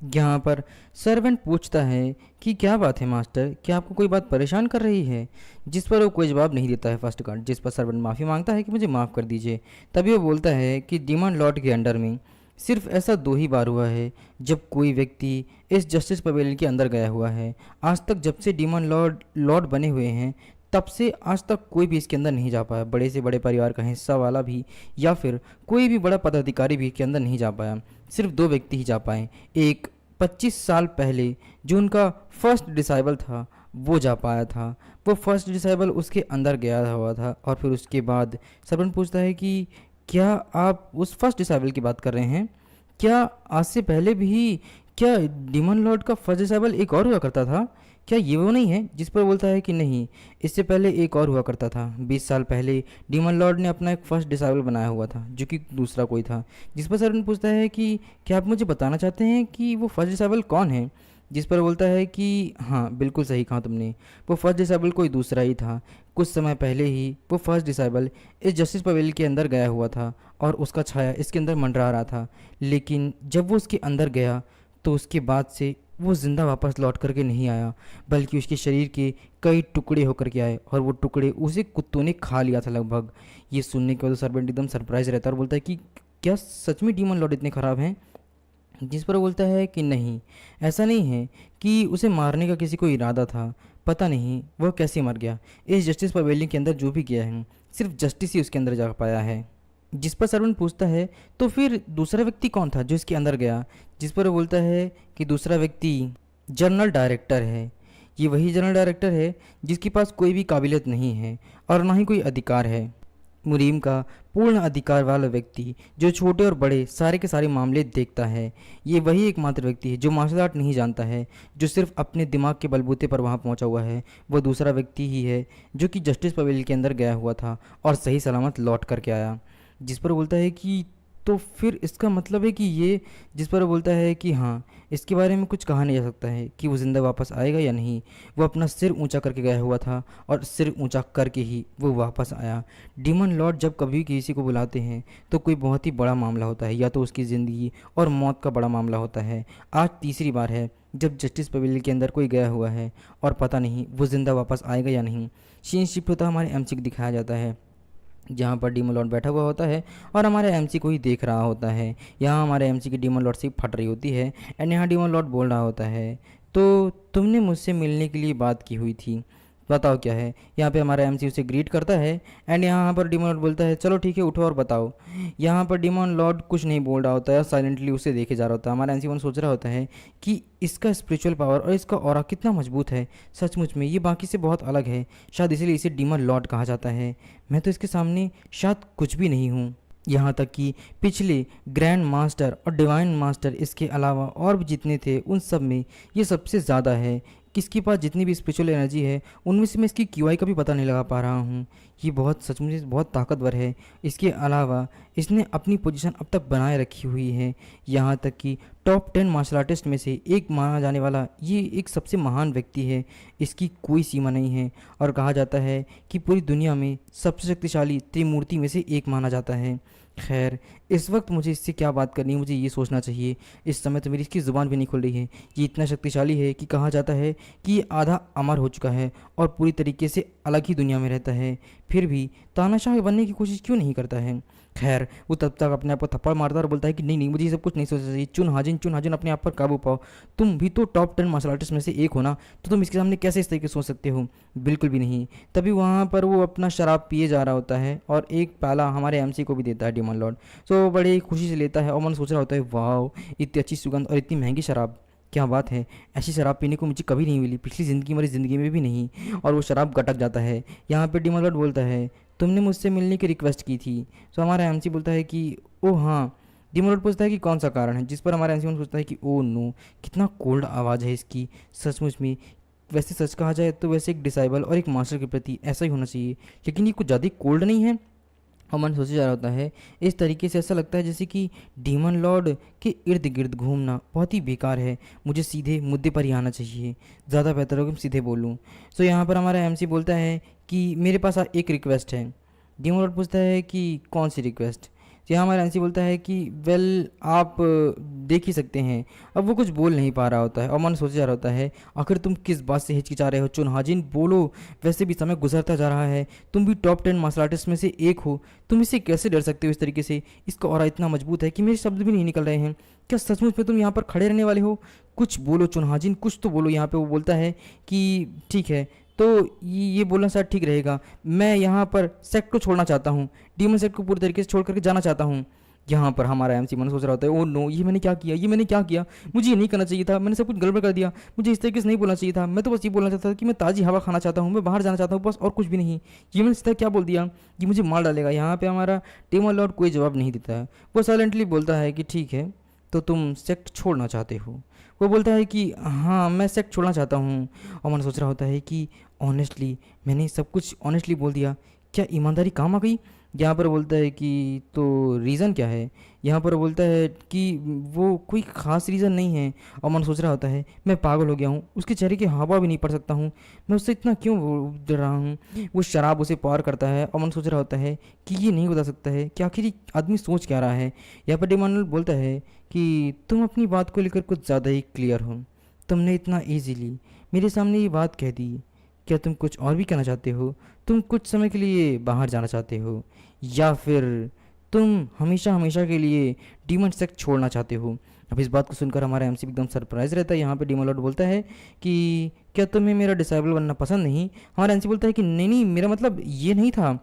यहाँ पर सर्वेंट पूछता है कि क्या बात है मास्टर, क्या आपको कोई बात परेशान कर रही है। जिस पर वो कोई जवाब नहीं देता है फर्स्ट गार्ड, जिस पर सर्वेंट माफ़ी मांगता है कि मुझे माफ़ कर दीजिए। तभी वो बोलता है कि डीमन लॉर्ड के अंडर में सिर्फ ऐसा 2 ही बार हुआ है जब कोई व्यक्ति इस जस्टिस पवेलियन के अंदर गया हुआ है। आज तक जब से डीमन लॉर्ड लॉर्ड बने हुए हैं तब से आज तक कोई भी इसके अंदर नहीं जा पाया, बड़े से बड़े परिवार का हिस्सा वाला भी या फिर कोई भी बड़ा पदाधिकारी भी इसके अंदर नहीं जा पाया। सिर्फ 2 व्यक्ति ही जा पाए। एक 25 साल पहले जो उनका फर्स्ट डिसाइबल था वो जा पाया था, वो फर्स्ट डिसाइबल उसके अंदर गया हुआ था। और फिर उसके बाद सर्वेंट पूछता है कि क्या आप उस फर्स्ट डिसाइबल की बात कर रहे हैं? क्या आज से पहले भी क्या डीमन लॉर्ड का फर्स्ट डिसाइबल एक और हुआ करता था? क्या ये वो नहीं है? जिस पर बोलता है कि नहीं, इससे पहले एक और हुआ करता था। 20 साल पहले डीमन लॉर्ड ने अपना एक फर्स्ट डिसाइबल बनाया हुआ था जो कि दूसरा कोई था। जिस पर सर्वेंट पूछता है कि क्या आप मुझे बताना चाहते हैं कि वो फर्स्ट डिसाइबल कौन है? जिस पर बोलता है कि हाँ, बिल्कुल सही कहा तुमने, वो फर्स्ट डिसाइबल कोई दूसरा ही था। कुछ समय पहले ही वो फर्स्ट डिसाइबल इस जस्टिस पवेलियन के अंदर गया हुआ था और उसका छाया इसके अंदर मंडरा रहा था। लेकिन जब वो उसके अंदर गया तो उसके बाद से वो ज़िंदा वापस लौट करके नहीं आया, बल्कि उसके शरीर के कई टुकड़े होकर के आए और वो टुकड़े उसे कुत्तों ने खा लिया था लगभग। ये सुनने के बाद सर्वेंट एकदम सरप्राइज रहता है और बोलता है कि क्या सच में डीमन लॉर्ड इतने ख़राब हैं? जिस पर वो बोलता है कि नहीं, ऐसा नहीं है कि उसे मारने का किसी को इरादा था। पता नहीं वह कैसे मर गया। इस जस्टिस पवेलियन के अंदर जो भी गया है सिर्फ जस्टिस ही उसके अंदर जा पाया है। जिस पर सर्वेंट पूछता है तो फिर दूसरा व्यक्ति कौन था जो इसके अंदर गया? जिस पर वो बोलता है कि दूसरा व्यक्ति जनरल डायरेक्टर है। ये वही जनरल डायरेक्टर है जिसके पास कोई भी काबिलियत नहीं है और ना ही कोई अधिकार है। मुरीम का पूर्ण अधिकार वाला व्यक्ति जो छोटे और बड़े सारे के सारे मामले देखता है। ये वही एकमात्र व्यक्ति है जो मार्शल आर्ट नहीं जानता है, जो सिर्फ अपने दिमाग के बलबूते पर वहाँ पहुँचा हुआ है। वो दूसरा व्यक्ति ही है जो कि जस्टिस पवेलियन के अंदर गया हुआ था और सही सलामत लौट करके आया। जिस पर बोलता है कि तो फिर इसका मतलब है कि ये, जिस पर वो बोलता है कि हाँ, इसके बारे में कुछ कहा नहीं जा सकता है कि वो ज़िंदा वापस आएगा या नहीं। वो अपना सिर ऊंचा करके गया हुआ था और सिर ऊंचा करके ही वो वापस आया। डीमन लॉर्ड जब कभी किसी को बुलाते हैं तो कोई बहुत ही बड़ा मामला होता है, या तो उसकी ज़िंदगी और मौत का बड़ा मामला होता है। आज तीसरी बार है जब जस्टिस पवेलियन के अंदर कोई गया हुआ है और पता नहीं वो ज़िंदा वापस आएगा या नहीं। सीन शिफ्ट होता हमारे एमसी को दिखाया जाता है जहाँ पर डीमन लॉर्ड बैठा हुआ होता है और हमारे एमसी को ही देख रहा होता है। यहाँ हमारे एमसी की डीमन लॉर्ड से फट रही होती है एंड यहाँ डीमन लॉर्ड बोल रहा होता है, तो तुमने मुझसे मिलने के लिए बात की हुई थी, बताओ क्या है। यहाँ पे हमारा एमसी उसे ग्रीट करता है एंड यहाँ पर डीमन लॉर्ड बोलता है चलो ठीक है उठो और बताओ। यहाँ पर डीमन लॉर्ड कुछ नहीं बोल रहा होता है, साइलेंटली उसे देखे जा रहा होता है। हमारा एमसी वन सोच रहा होता है कि इसका स्पिरिचुअल पावर और इसका ऑरा कितना मजबूत है, सचमुच में ये बाकी से बहुत अलग है, शायद इसीलिए इसे डीमन लॉर्ड कहा जाता है। मैं तो इसके सामने शायद कुछ भी नहीं हूँ। यहाँ तक कि पिछले ग्रैंड मास्टर और डिवाइन मास्टर इसके अलावा और भी जितने थे उन सब में ये सबसे ज़्यादा है। किसके पास जितनी भी स्पिरिचुअल एनर्जी है उनमें से मैं इसकी क्यूआई का भी पता नहीं लगा पा रहा हूँ। ये बहुत सचमुच बहुत ताकतवर है। इसके अलावा इसने अपनी पोजीशन अब तक बनाए रखी हुई है। यहाँ तक कि टॉप 10 मार्शल आर्टिस्ट में से एक माना जाने वाला ये एक सबसे महान व्यक्ति है। इसकी कोई सीमा नहीं है और कहा जाता है कि पूरी दुनिया में सबसे शक्तिशाली त्रिमूर्ति में से एक माना जाता है। खैर, इस वक्त मुझे इससे क्या बात करनी है, मुझे ये सोचना चाहिए। इस समय तो मेरी इसकी ज़ुबान भी नहीं खुल रही है। ये इतना शक्तिशाली है कि कहा जाता है कि ये आधा अमर हो चुका है और पूरी तरीके से अलग ही दुनिया में रहता है, फिर भी तानाशाह बनने की कोशिश क्यों नहीं करता है। खैर, वो तब तक अपने आप को थप्पड़ मारता और बोलता है कि नहीं नहीं, मुझे ये सब कुछ नहीं सोचना चाहिए। चुन हाजिन अपने आप पर काबू पाओ। तुम भी तो टॉप 10 मार्शल आर्टिस्ट में से एक हो ना, तो तुम इसके सामने कैसे इस तरीके से सोच सकते हो? बिल्कुल भी नहीं। तभी वहाँ पर वो अपना शराब पिए जा रहा होता है और एक प्याला हमारे एमसी को भी देता है डीमन लॉर्ड। सो बड़े खुशी से लेता है और मन सोच रहा होता है वाह, इतनी अच्छी सुगंध और इतनी महंगी शराब, क्या बात है। ऐसी शराब पीने को मुझे कभी नहीं मिली, पिछली ज़िंदगी मेरी ज़िंदगी में भी नहीं। और वो शराब गटक जाता है। यहाँ पे डीमन लॉर्ड बोलता है तुमने मुझसे मिलने की रिक्वेस्ट की थी। तो हमारा एमसी बोलता है कि ओह हाँ। डीमन लॉर्ड पूछता है कि कौन सा कारण है, जिस पर हमारा एमसी सोचता है कि ओ नो, कितना कोल्ड आवाज़ है इसकी, सचमुच में। वैसे सच कहा जाए तो वैसे एक डिसाइबल और एक मास्टर के प्रति ऐसा ही होना चाहिए, लेकिन ये कुछ ज़्यादा कोल्ड नहीं है। और मन सोचे जा रहा होता है इस तरीके से ऐसा लगता है जैसे कि डीमन लॉर्ड के इर्द गिर्द घूमना बहुत ही बेकार है। मुझे सीधे मुद्दे पर ही आना चाहिए, ज़्यादा बेहतर होगा कि सीधे बोलूँ। सो यहाँ पर हमारा एमसी बोलता है कि मेरे पास एक रिक्वेस्ट है। डीमन लॉर्ड पूछता है कि कौन सी रिक्वेस्ट। तो यहाँ हमारा एनसी बोलता है कि वेल आप देख ही सकते हैं। अब वो कुछ बोल नहीं पा रहा होता है और मन सोच जा रहा होता है आखिर तुम किस बात से हिचकिचा रहे हो चुनहाजिन, बोलो। वैसे भी समय गुजरता जा रहा है, तुम भी टॉप 10 मार्शल आर्टिस्ट में से एक हो, तुम इससे कैसे डर सकते हो इस तरीके से? इसका ऑरा इतना मजबूत है कि मेरे शब्द भी नहीं निकल रहे हैं। क्या सचमुच में तुम यहाँ पर खड़े रहने वाले हो? कुछ बोलो चुनहाजिन, कुछ तो बोलो। यहाँ पे वो बोलता है कि ठीक है, तो ये बोलना शायद ठीक रहेगा। मैं यहाँ पर सेक्ट को छोड़ना चाहता हूँ, डीमन सेक्ट को पूरी तरीके से छोड़ करके जाना चाहता हूँ। यहाँ पर हमारा एमसी मन सोच रहा होता है, ओ नो, ये मैंने क्या किया, ये मैंने क्या किया, मुझे ये नहीं करना चाहिए था, मैंने सब कुछ गड़बड़ कर दिया, मुझे इस तरीके से नहीं बोलना चाहिए था। मैं तो बस ये बोलना चाहता था कि मैं ताज़ी हवा खाना चाहता हूँ, मैं बाहर जाना चाहता हूँ, बस और कुछ भी नहीं। ये मैंने सीधा क्या बोल दिया, ये मुझे मार डालेगा। यहाँ पे हमारा डेमन लॉर्ड कोई जवाब नहीं देता है। वो साइलेंटली बोलता है कि ठीक है, तो तुम सेक्ट छोड़ना चाहते हो? वो बोलता है कि हाँ, मैं सेक्ट छोड़ना चाहता हूँ। और मन सोच रहा होता है कि ऑनेस्टली मैंने सब कुछ ऑनेस्टली बोल दिया, क्या ईमानदारी काम आ गई? यहाँ पर बोलता है कि तो रीज़न क्या है? यहाँ पर बोलता है कि वो कोई ख़ास रीज़न नहीं है। और मन सोच रहा होता है मैं पागल हो गया हूँ, उसके चेहरे की हवा भी नहीं पढ़ सकता हूँ, मैं उससे इतना क्यों डर रहा हूँ? वो शराब उसे पार करता है और मन सोच रहा होता है कि ये नहीं बता सकता है कि आखिर ये आदमी सोच क्या रहा है। यहाँ पर डिमांडल बोलता है कि तुम अपनी बात को लेकर कुछ ज़्यादा ही क्लियर हो, तुमने इतना ईजीली मेरे सामने ये बात कह दी। क्या तुम कुछ और भी कहना चाहते हो? तुम कुछ समय के लिए बाहर जाना चाहते हो, या फिर तुम हमेशा हमेशा के लिए डीमन सेक्ट छोड़ना चाहते हो? अब इस बात को सुनकर हमारा एमसी एकदम सरप्राइज रहता है। यहाँ पे डीमन लॉर्ड बोलता है कि क्या तुम्हें मेरा डिसेबल बनना पसंद नहीं? हमारा एमसी बोलता है कि नहीं नहीं, मेरा मतलब ये नहीं था।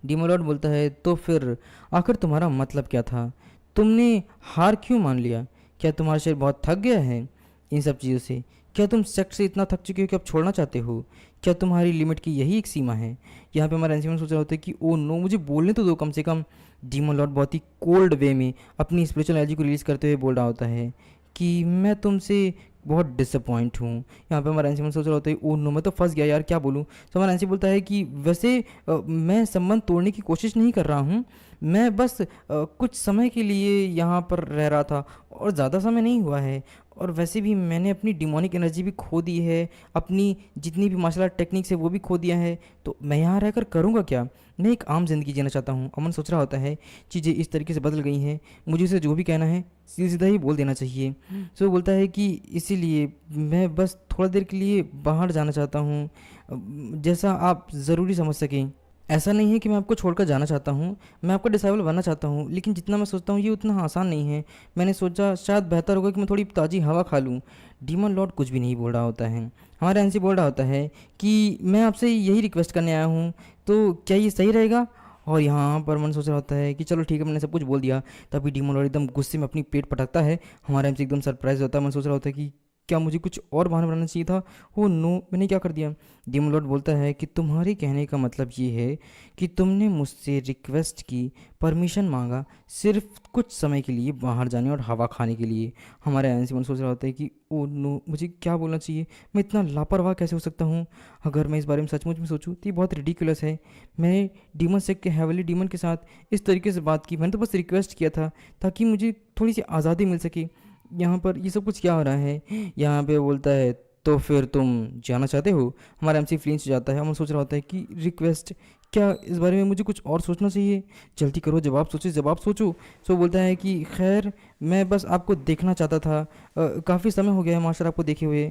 डीमन लॉर्ड बोलता है तो फिर आखिर तुम्हारा मतलब क्या था? तुमने हार क्यों मान लिया? क्या तुम्हारा शरीर बहुत थक गया है इन सब चीज़ों से? क्या तुम सेक्स से इतना थक चुके हो कि अब छोड़ना चाहते हो? क्या तुम्हारी लिमिट की यही एक सीमा है? यहाँ पे हमारा एनसीमन सोच रहा होता है कि ओ नो, मुझे बोलने तो दो कम से कम। डीमन लॉर्ड बहुत ही कोल्ड वे में अपनी स्पिरिचुअल एनर्जी को रिलीज करते हुए बोल रहा होता है कि मैं तुमसे बहुत डिसअपॉइंट हूँ। यहाँ पे हमारा एनसीमन सोच रहा होता है ओ नो, मैं तो फंस गया यार, क्या बोलूँ? तो हमारा एनसी बोलता है कि वैसे मैं संबंध तोड़ने की कोशिश नहीं कर रहा हूँ, मैं बस कुछ समय के लिए यहाँ पर रह रहा था और ज़्यादा समय नहीं हुआ है। और वैसे भी मैंने अपनी डिमोनिक एनर्जी भी खो दी है, अपनी जितनी भी मार्शल आर्ट टेक्निक्स है वो भी खो दिया है, तो मैं यहाँ रहकर करूँगा क्या? मैं एक आम जिंदगी जीना चाहता हूँ। अमन सोच रहा होता है चीज़ें इस तरीके से बदल गई हैं, मुझे उसे जो भी कहना है सीधा सीधा ही बोल देना चाहिए। सो वो बोलता है कि इसीलिए मैं बस थोड़ा देर के लिए बाहर जाना चाहता हूँ, जैसा आप ज़रूरी समझ सकें। ऐसा नहीं है कि मैं आपको छोड़कर जाना चाहता हूँ, मैं आपका डिसाइबल बनना चाहता हूँ, लेकिन जितना मैं सोचता हूँ ये उतना आसान नहीं है। मैंने सोचा शायद बेहतर होगा कि मैं थोड़ी ताज़ी हवा खा लूँ। डीमन लॉर्ड कुछ भी नहीं बोल रहा होता है। हमारा एनसी बोल रहा होता है कि मैं आपसे यही रिक्वेस्ट करने आया हूँ, तो क्या ये सही रहेगा? और यहाँ पर मन सोच रहा होता है कि चलो ठीक है, मैंने सब कुछ बोल दिया। तभी डीमन लॉर्ड एकदम गुस्से में अपनी पेट पटकता है। हमारा एमसी एकदम सरप्राइज होता है। मन सोच रहा होता है कि क्या मुझे कुछ और बहाना बनाना चाहिए था? ओ नो, मैंने क्या कर दिया? डीमन लॉर्ड बोलता है कि तुम्हारे कहने का मतलब ये है कि तुमने मुझसे रिक्वेस्ट की, परमिशन मांगा सिर्फ कुछ समय के लिए बाहर जाने और हवा खाने के लिए। हमारा एनसी मन सोच रहा होता है कि ओ नो, मुझे क्या बोलना चाहिए? मैं इतना लापरवाह कैसे हो सकता हूँ? अगर मैं इस बारे में सचमुच में सोचूं तो ये बहुत रिडिकुलस है। मैं डीमन सेक्ट के हेवली डीमन के साथ इस तरीके से बात की, मैंने तो बस रिक्वेस्ट किया था ताकि मुझे थोड़ी सी आज़ादी मिल सके। यहाँ पर ये सब कुछ क्या हो रहा है? यहाँ पे बोलता है तो फिर तुम जाना चाहते हो? हमारा एमसी फ्लिंच हो जाता है। हम सोच रहा होता है कि रिक्वेस्ट, क्या इस बारे में मुझे कुछ और सोचना चाहिए? जल्दी करो, जवाब सोचो, जवाब सोचो। सो बोलता है कि खैर, मैं बस आपको देखना चाहता था, काफ़ी समय हो गया है मास्टर आपको देखे हुए।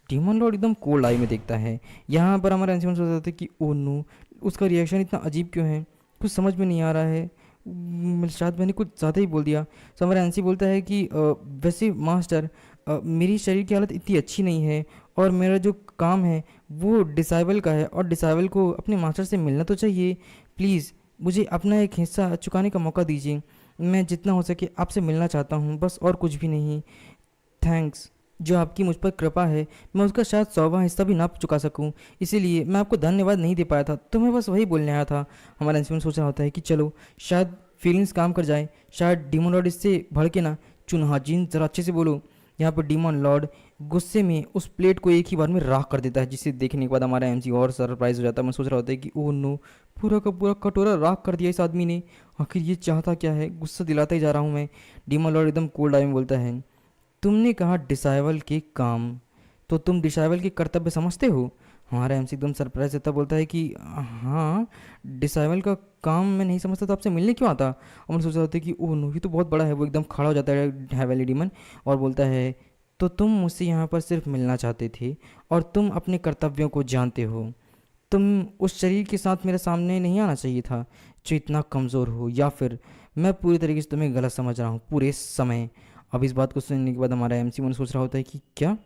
डीमन लॉर्ड एकदम कोल्ड आई में देखता है। यहाँ पर हमारा एमसी सोच रहा था कि ओ नो, उसका रिएक्शन इतना अजीब क्यों है, कुछ समझ में नहीं आ रहा है। शायद मैंने कुछ ज़्यादा ही बोल दिया। सो हमारा एनसी बोलता है कि वैसे मास्टर, मेरी शरीर की हालत इतनी अच्छी नहीं है और मेरा जो काम है वो डिसाइबल का है और डिसाइबल को अपने मास्टर से मिलना तो चाहिए। प्लीज़ मुझे अपना एक हिस्सा चुकाने का मौका दीजिए, मैं जितना हो सके आपसे मिलना चाहता हूँ, बस और कुछ भी नहीं। थैंक्स, जो आपकी मुझ पर कृपा है मैं उसका शायद 100वां हिस्सा भी ना चुका सकूं, इसीलिए मैं आपको धन्यवाद नहीं दे पाया था, तो मैं बस वही बोलने आया था। हमारा इंस्ट्रूमेंट सोच रहा होता है कि चलो शायद फीलिंग्स काम कर जाए, शायद डीमन लॉर्ड इससे भड़के ना। चुनहाजीन, ज़रा अच्छे से बोलो। यहाँ पर डीमन लॉर्ड गुस्से में उस प्लेट को एक ही बार में राख कर देता है, जिसे देखने के बाद हमारा एमसी और सरप्राइज हो जाता है। मैं सोच रहा होता है कि ओह नो, पूरा का पूरा कटोरा राख कर दिया इस आदमी ने, आखिर ये चाहता क्या है? गुस्सा दिलाता ही जा रहा हूँ मैं। डीमन लॉर्ड एकदम कोल्ड आई में बोलता है, तुमने कहा डिसाइबल के काम, तो तुम डिसाइबल के कर्तव्य समझते हो? हमारा एमसी एकदम सरप्राइज होता बोलता है कि हाँ, डिसाइबल का काम मैं नहीं समझता तो आपसे मिलने क्यों आता। और मैं सोच रहा होता है कि ओह नो, ये तो बहुत बड़ा है। वो एकदम खड़ा हो जाता है हैवेली डीमन और बोलता है, तो तुम मुझसे यहाँ पर सिर्फ मिलना चाहते थे और तुम अपने कर्तव्यों को जानते हो। तुम उस शरीर के साथ मेरे सामने नहीं आना चाहिए था जो इतना कमज़ोर हो, या फिर मैं पूरी तरीके से तुम्हें गलत समझ रहा हूँ पूरे समय। अब इस बात को सुनने के बाद हमारा एमसी मन सोच रहा होता है कि क्या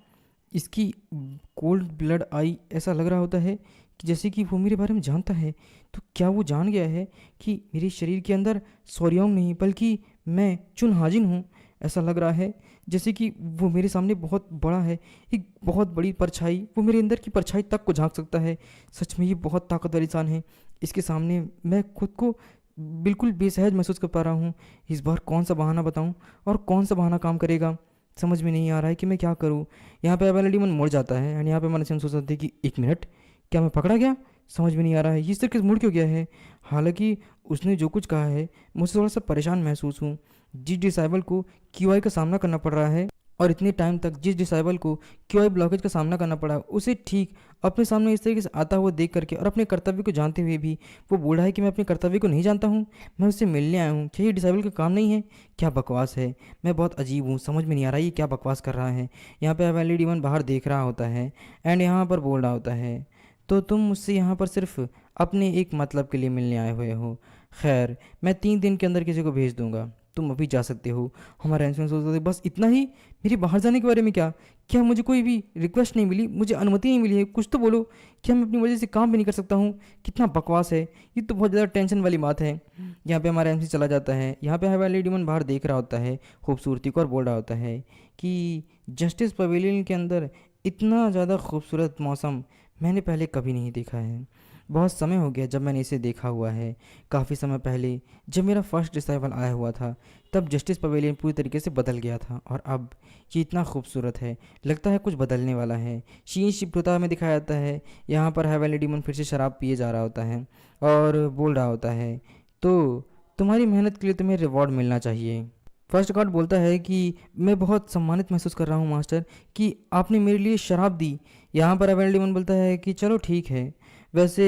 इसकी कोल्ड ब्लड आई, ऐसा लग रहा होता है कि जैसे कि वो मेरे बारे में जानता है। तो क्या वो जान गया है कि मेरे शरीर के अंदर सोरियोंग नहीं बल्कि मैं चुन हाजिन हूँ। ऐसा लग रहा है जैसे कि वो मेरे सामने बहुत बड़ा है, एक बहुत बड़ी परछाई, वो मेरे अंदर की परछाई तक को झांक सकता है। सच में ये बहुत ताकतवर इंसान है। इसके सामने मैं खुद को बिल्कुल बेसहज महसूस कर पा रहा हूँ। इस बार कौन सा बहाना बताऊँ और कौन सा बहाना काम करेगा, समझ में नहीं आ रहा है कि मैं क्या करूँ। यहाँ पे अवेलेडी मन मुड़ जाता है एंड यहाँ पे मन से हम सोच सकते हैं कि एक मिनट, क्या मैं पकड़ा गया? समझ में नहीं आ रहा है ये सिर किस मुड़ क्यों गया है। हालांकि उसने जो कुछ कहा है, मुझसे थोड़ा सा परेशान महसूस हूँ। जिस डिसाइबल को क्यूआई का सामना करना पड़ रहा है और इतने टाइम तक जिस डिसाइबल को क्यूआई ब्लॉकेज का सामना करना पड़ा, उसे ठीक अपने सामने इस तरीके से आता हुआ देख करके और अपने कर्तव्य को जानते हुए भी वो बोल रहा है कि मैं अपने कर्तव्य को नहीं जानता हूँ, मैं उससे मिलने आया हूँ। क्या ये डिसाइबल का काम नहीं है? क्या बकवास है। मैं बहुत अजीब हूँ, समझ में नहीं आ रहा ये क्या बकवास कर रहा है। यहाँ पे अवेली डीमन बाहर देख रहा होता है एंड यहाँ पर बोल रहा होता है, तो तुम मुझसे यहाँ पर सिर्फ अपने एक मतलब के लिए मिलने आए हुए हो। खैर, मैं 3 दिन के अंदर किसी को भेज दूंगा, तुम अभी जा सकते हो। हमारा इंसान सोचता था बस इतना ही, मेरे बाहर जाने के बारे में क्या? क्या मुझे कोई भी रिक्वेस्ट नहीं मिली, मुझे अनुमति नहीं मिली है? कुछ तो बोलो। क्या मैं अपनी वजह से काम भी नहीं कर सकता हूँ? कितना बकवास है, ये तो बहुत ज़्यादा टेंशन वाली बात है। यहाँ पे हमारा एमसी चला जाता है। यहाँ पे हमारा लेडी मन बाहर देख रहा होता है खूबसूरती को और बोल रहा होता है कि जस्टिस पवेलियन के अंदर इतना ज़्यादा खूबसूरत मौसम मैंने पहले कभी नहीं देखा है। बहुत समय हो गया जब मैंने इसे देखा हुआ है। काफ़ी समय पहले जब मेरा फर्स्ट डिसाइबल आया हुआ था, तब जस्टिस पवेलियन पूरी तरीके से बदल गया था और अब ये इतना खूबसूरत है, लगता है कुछ बदलने वाला है। शीन शिप्रुता में दिखाया जाता है, यहाँ पर हैवेली डीमन फिर से शराब पिए जा रहा होता है और बोल रहा होता है, तो तुम्हारी मेहनत के लिए तुम्हें रिवॉर्ड मिलना चाहिए। फर्स्ट गार्ड बोलता है कि मैं बहुत सम्मानित महसूस कर रहा हूँ मास्टर कि आपने मेरे लिए शराब दी। यहाँ पर हैवेली डीमन बोलता है कि चलो ठीक है, वैसे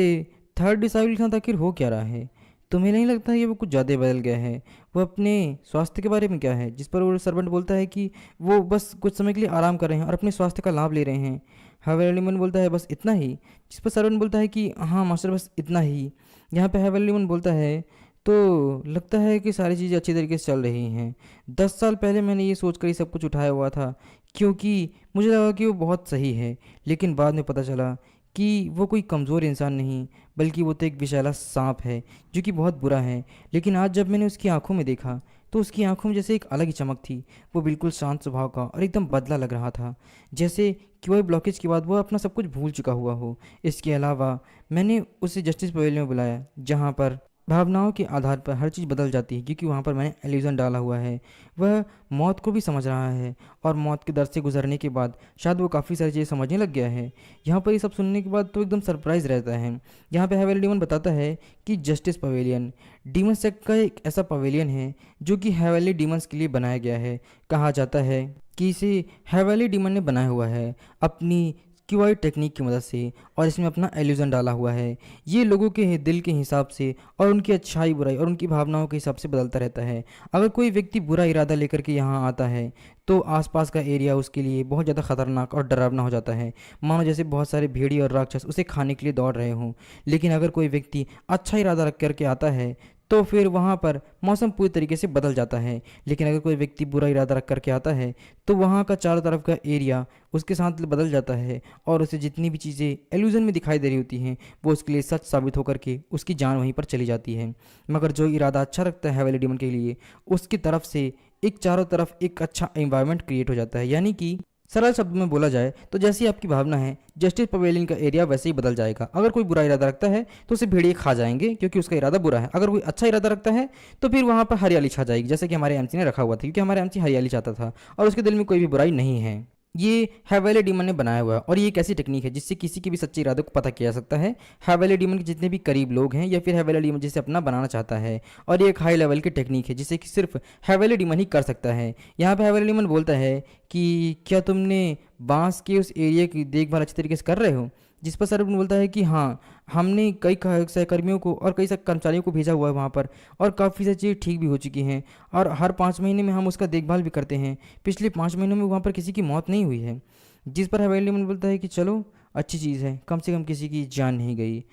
थर्ड डिसाइबल के साथ आखिर हो क्या रहा है? तुम्हें नहीं लगता है कि वो कुछ ज़्यादा बदल गया है? वो अपने स्वास्थ्य के बारे में क्या है? जिस पर वो सर्वेंट बोलता है कि वो बस कुछ समय के लिए आराम कर रहे हैं और अपने स्वास्थ्य का लाभ ले रहे हैं। हैवेलीमन बोलता है बस इतना ही। जिस पर सर्वेंट बोलता है कि हाँ मास्टर बस इतना ही। यहाँ पे हैवेलीमन बोलता है, तो लगता है कि सारी चीज़ें अच्छी तरीके से चल रही हैं। 10 साल पहले मैंने ये सोच कर ये सब कुछ उठाया हुआ था क्योंकि मुझे लगा कि वो बहुत सही है, लेकिन बाद में पता चला कि वो कोई कमज़ोर इंसान नहीं बल्कि वो तो एक विषैला सांप है जो कि बहुत बुरा है। लेकिन आज जब मैंने उसकी आंखों में देखा तो उसकी आंखों में जैसे एक अलग ही चमक थी। वो बिल्कुल शांत स्वभाव का और एकदम बदला लग रहा था, जैसे कि वही ब्लॉकेज के बाद वो अपना सब कुछ भूल चुका हुआ हो। इसके अलावा मैंने उसे जस्टिस पवेलियन में बुलाया जहाँ पर भावनाओं के आधार पर हर चीज़ बदल जाती है, क्योंकि वहाँ पर मैंने एल्यूजन डाला हुआ है। वह मौत को भी समझ रहा है और मौत के दर से गुजरने के बाद शायद वो काफ़ी सारी चीज़ें समझने लग गया है। यहाँ पर ये सब सुनने के बाद तो एकदम सरप्राइज रहता है। यहाँ पे हैवेली डीमन बताता है कि जस्टिस पवेलियन डीमन सेक्ट का एक ऐसा पवेलियन है जो कि हैवेली डीमंस के लिए बनाया गया है। कहा जाता है कि इसे हैवेली डीमन ने बनाया हुआ है अपनी क्यूआई टेक्निक की मदद से, और इसमें अपना एल्यूजन डाला हुआ है। ये लोगों के दिल के हिसाब से और उनकी अच्छाई बुराई और उनकी भावनाओं के हिसाब से बदलता रहता है। अगर कोई व्यक्ति बुरा इरादा लेकर के यहाँ आता है तो आसपास का एरिया उसके लिए बहुत ज़्यादा खतरनाक और डरावना हो जाता है, मानो जैसे बहुत सारे भेड़िए और राक्षस उसे खाने के लिए दौड़ रहे हों। लेकिन अगर कोई व्यक्ति अच्छा इरादा रख करके आता है तो फिर वहाँ पर मौसम पूरी तरीके से बदल जाता है। लेकिन अगर कोई व्यक्ति बुरा इरादा रख करके आता है तो वहाँ का चारों तरफ का एरिया उसके साथ बदल जाता है और उसे जितनी भी चीज़ें एल्यूजन में दिखाई दे रही होती हैं वो उसके लिए सच साबित होकर के उसकी जान वहीं पर चली जाती है। मगर जो इरादा अच्छा रखता है हैवेली डीमन के लिए, उसकी तरफ से एक चारों तरफ एक अच्छा एनवायरनमेंट क्रिएट हो जाता है। यानी कि सरल शब्द में बोला जाए तो जैसी आपकी भावना है जस्टिस पवेलियन का एरिया वैसे ही बदल जाएगा। अगर कोई बुरा इरादा रखता है तो उसे भेड़िए खा जाएंगे क्योंकि उसका इरादा बुरा है। अगर कोई अच्छा इरादा रखता है तो फिर वहाँ पर हरियाली छा जाएगी, जैसे कि हमारे एमसी ने रखा हुआ था, क्योंकि हमारे एमसी हरियाली चाहता था और उसके दिल में कोई भी बुराई नहीं है। ये हैवेली डीमन ने बनाया हुआ है और ये एक ऐसी टेक्निक है जिससे किसी के भी सच्चे इरादे को पता किया जा सकता है। हैवेली डीमन के जितने भी करीब लोग हैं या फिर हैवेली डीमन जिसे अपना बनाना चाहता है, और ये एक हाई लेवल की टेक्निक है जिसे कि सिर्फ हैवेली डीमन ही कर सकता है। यहाँ पे हैवेली डीमन बोलता है कि क्या तुमने बांस के उस एरिया की देखभाल अच्छी तरीके से कर रहे हो? जिस पर सर्वेंट बोलता है कि हाँ, हमने कई सहकर्मियों को और कई कर्मचारियों को भेजा हुआ है वहाँ पर, और काफ़ी सारी चीज़ें ठीक भी हो चुकी हैं, और हर 5 महीने में हम उसका देखभाल भी करते हैं। पिछले 5 महीनों में वहाँ पर किसी की मौत नहीं हुई है। जिस पर हवेली डीमन बोलता है कि चलो, अच्छी चीज़ है, कम से कम किसी की जान नहीं गई।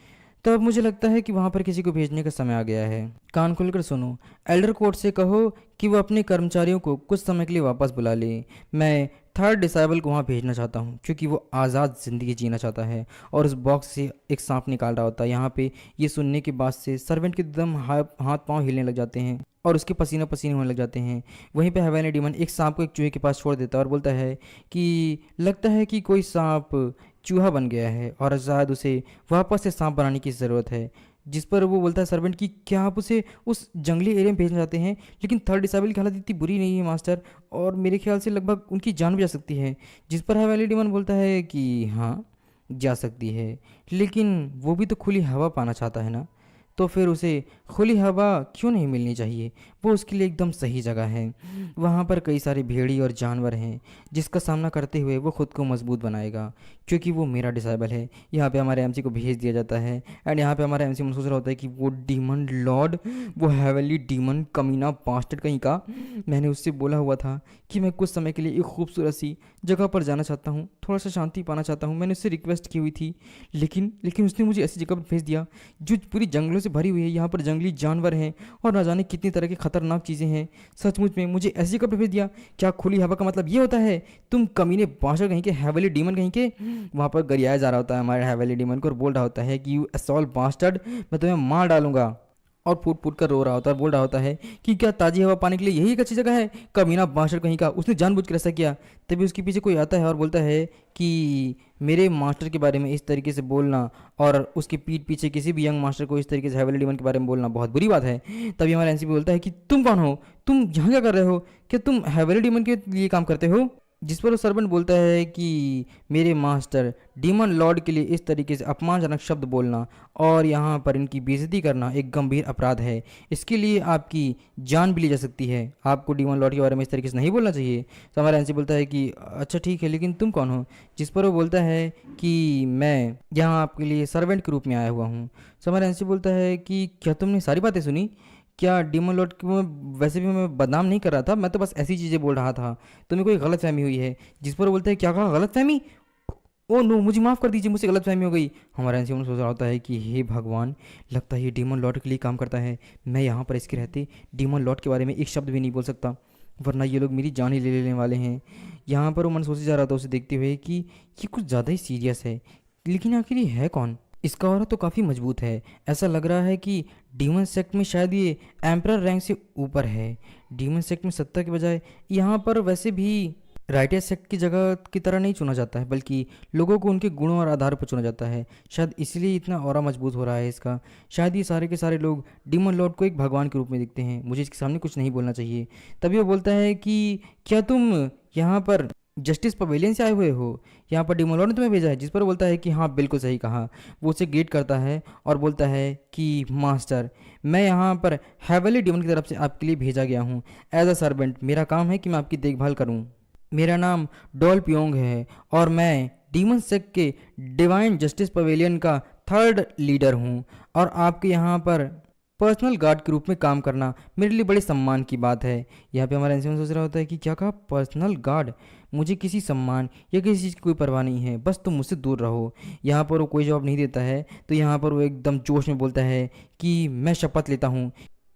तो अब मुझे लगता है कि वहाँ पर किसी को भेजने का समय आ गया है। कान खोलकर सुनो, एल्डर कोर्ट से कहो कि वो अपने कर्मचारियों को कुछ समय के लिए वापस बुला ले। मैं थर्ड डिसाइबल को वहाँ भेजना चाहता हूँ, क्योंकि वो आज़ाद ज़िंदगी जीना चाहता है। और उस बॉक्स से एक सांप निकाल रहा होता है। यहाँ पे ये सुनने के बाद से सर्वेंट के एकदम हाथ पाँव हिलने लग जाते हैं और उसके पसीना पसीने होने लग जाते हैं। वहीं पे हवेली डीमन एक सांप को एक चूहे के पास छोड़ देता है और बोलता है कि लगता है कि कोई सांप चूहा बन गया है और शायद उसे वापस से सांप बनाने की ज़रूरत है। जिस पर वो बोलता है सर्वेंट कि क्या आप उसे उस जंगली एरिया में भेजना चाहते हैं? लेकिन थर्ड डिसाइबल की हालत इतनी बुरी नहीं है मास्टर, और मेरे ख्याल से लगभग उनकी जान भी जा सकती है। जिस पर हवेली डीमन बोलता है कि हाँ, जा सकती है, लेकिन वो भी तो खुली हवा पाना चाहता है ना। तो फिर उसे खुली हवा क्यों नहीं मिलनी चाहिए? वो उसके लिए एकदम सही जगह है। वहाँ पर कई सारे भेड़ी और जानवर हैं जिसका सामना करते हुए वो खुद को मजबूत बनाएगा, क्योंकि वो मेरा डिसाइबल है। यहाँ पे हमारे एमसी को भेज दिया जाता है, एंड यहाँ पे हमारा एमसी महसूस रहा होता है कि वो डीमन लॉर्ड, वो हेवनली डीमन कमीना बास्टर्ड कहीं का, मैंने उससे बोला हुआ था कि मैं कुछ समय के लिए एक खूबसूरत सी जगह पर जाना चाहता हूँ, थोड़ा सा शांति पाना चाहता हूँ। मैंने उससे रिक्वेस्ट की हुई थी, लेकिन लेकिन उसने मुझे ऐसी जगह पर भेज दिया जो पूरी जंगलों से भरी हुई है। यहाँ पर जंगली जानवर हैं और ना जाने कितनी तरह की खतरनाक चीज़ें हैं। सचमुच में मुझे ऐसी जगह पर भेज दिया। क्या खुली हवा का मतलब ये होता है? तुम कमीने बादशाह कहीं के, हेवनली डीमन कहीं के। वहाँ पर गरियाया जा रहा होता है हमारे हेवनली डीमन को और बोल रहा होता है कि यू असॉल्ट बास्टर्ड, मैं तुम्हें मार डालूंगा। और फूट फूट कर रो रहा होता है और बोल रहा होता है कि क्या ताज़ी हवा पाने के लिए यही एक अच्छी जगह है? कमीना बादशाह कहीं का, उसने जानबूझकर ऐसा किया। तभी उसके पीछे कोई आता है और बोलता है कि मेरे मास्टर के बारे में इस तरीके से बोलना और उसके पीठ पीछे किसी भी यंग मास्टर को इस तरीके से हेवनली डीमन के बारे में बोलना बहुत बुरी बात है। तभी हमारा एनसीपी बोलता है कि तुम कौन हो? तुम यहाँ क्या कर रहे हो? क्या तुम हेवनली डीमन के लिए काम करते हो? जिस पर वो सर्वेंट बोलता है कि मेरे मास्टर डीमन लॉर्ड के लिए इस तरीके से अपमानजनक शब्द बोलना और यहाँ पर इनकी बेइज्जती करना एक गंभीर अपराध है। इसके लिए आपकी जान भी ली जा सकती है। आपको डीमन लॉर्ड के बारे में इस तरीके से नहीं बोलना चाहिए। तो हमारा एनसी बोलता है कि अच्छा ठीक है, लेकिन तुम कौन हो? जिस पर वो बोलता है कि मैं यहाँ आपके लिए सर्वेंट के रूप में आया हुआ हूँ। तो हमारा एनसी बोलता है कि क्या तुमने सारी बातें सुनी? क्या डीमन लॉर्ड को वैसे भी मैं बदनाम नहीं कर रहा था, मैं तो बस ऐसी चीज़ें बोल रहा था, तुम्हें कोई गलत फहमी हुई है। जिस पर वो बोलता है क्या कहा? गलत फहमी? ओ नो, मुझे माफ़ कर दीजिए, मुझसे गलत फहमी हो गई। हमारा एनसीमन सोच रहा होता है कि हे भगवान, लगता है ये डीमन लॉर्ड के लिए काम करता है। मैं यहाँ पर इसके रहते डीमन लॉर्ड के बारे में एक शब्द भी नहीं बोल सकता, वरना ये लोग मेरी जान ही ले लेने वाले हैं। यहाँ पर वो मन सोचे जा रहा था उसे देखते हुए कि ये कुछ ज़्यादा ही सीरियस है, लेकिन आखिर ये है कौन? इसका ऑरा तो काफ़ी मजबूत है। ऐसा लग रहा है कि डीमन सेक्ट में शायद ये एम्परर रैंक से ऊपर है। डीमन सेक्ट में सत्ता के बजाय यहाँ पर वैसे भी राइटर सेक्ट की जगह की तरह नहीं चुना जाता है, बल्कि लोगों को उनके गुणों और आधार पर चुना जाता है। शायद इसलिए इतना ऑरा मजबूत हो रहा है इसका। शायद ये सारे के सारे लोग डीमन लॉर्ड को एक भगवान के रूप में देखते हैं। मुझे इसके सामने कुछ नहीं बोलना चाहिए। तभी वो बोलता है कि क्या तुम यहाँ पर जस्टिस पवेलियन से आए हुए हो? यहाँ पर डीमन लॉर्ड ने तुम्हें भेजा है? जिस पर वो बोलता है कि हाँ, बिल्कुल सही कहा। वो उसे गेट करता है और बोलता है कि मास्टर, मैं यहाँ पर हेवनली डीमन की तरफ से आपके लिए भेजा गया हूँ एज अ सर्वेंट। मेरा काम है कि मैं आपकी देखभाल करूँ। मेरा नाम डॉल प्योंग है और मैं डीमन सेक्ट के डिवाइन जस्टिस पवेलियन का थर्ड लीडर हूँ, और आपके यहाँ पर पर्सनल गार्ड के रूप में काम करना मेरे लिए बड़े सम्मान की बात है। यहाँ पे हमारा इंसान सोच रहा होता है कि क्या कहा? Personal guard? मुझे किसी सम्मान या किसी चीज़ की कोई परवाह नहीं है, बस तुम मुझसे दूर रहो। यहाँ पर वो कोई जवाब नहीं देता है। तो यहाँ पर वो एकदम जोश में बोलता है कि मैं शपथ लेता हूँ,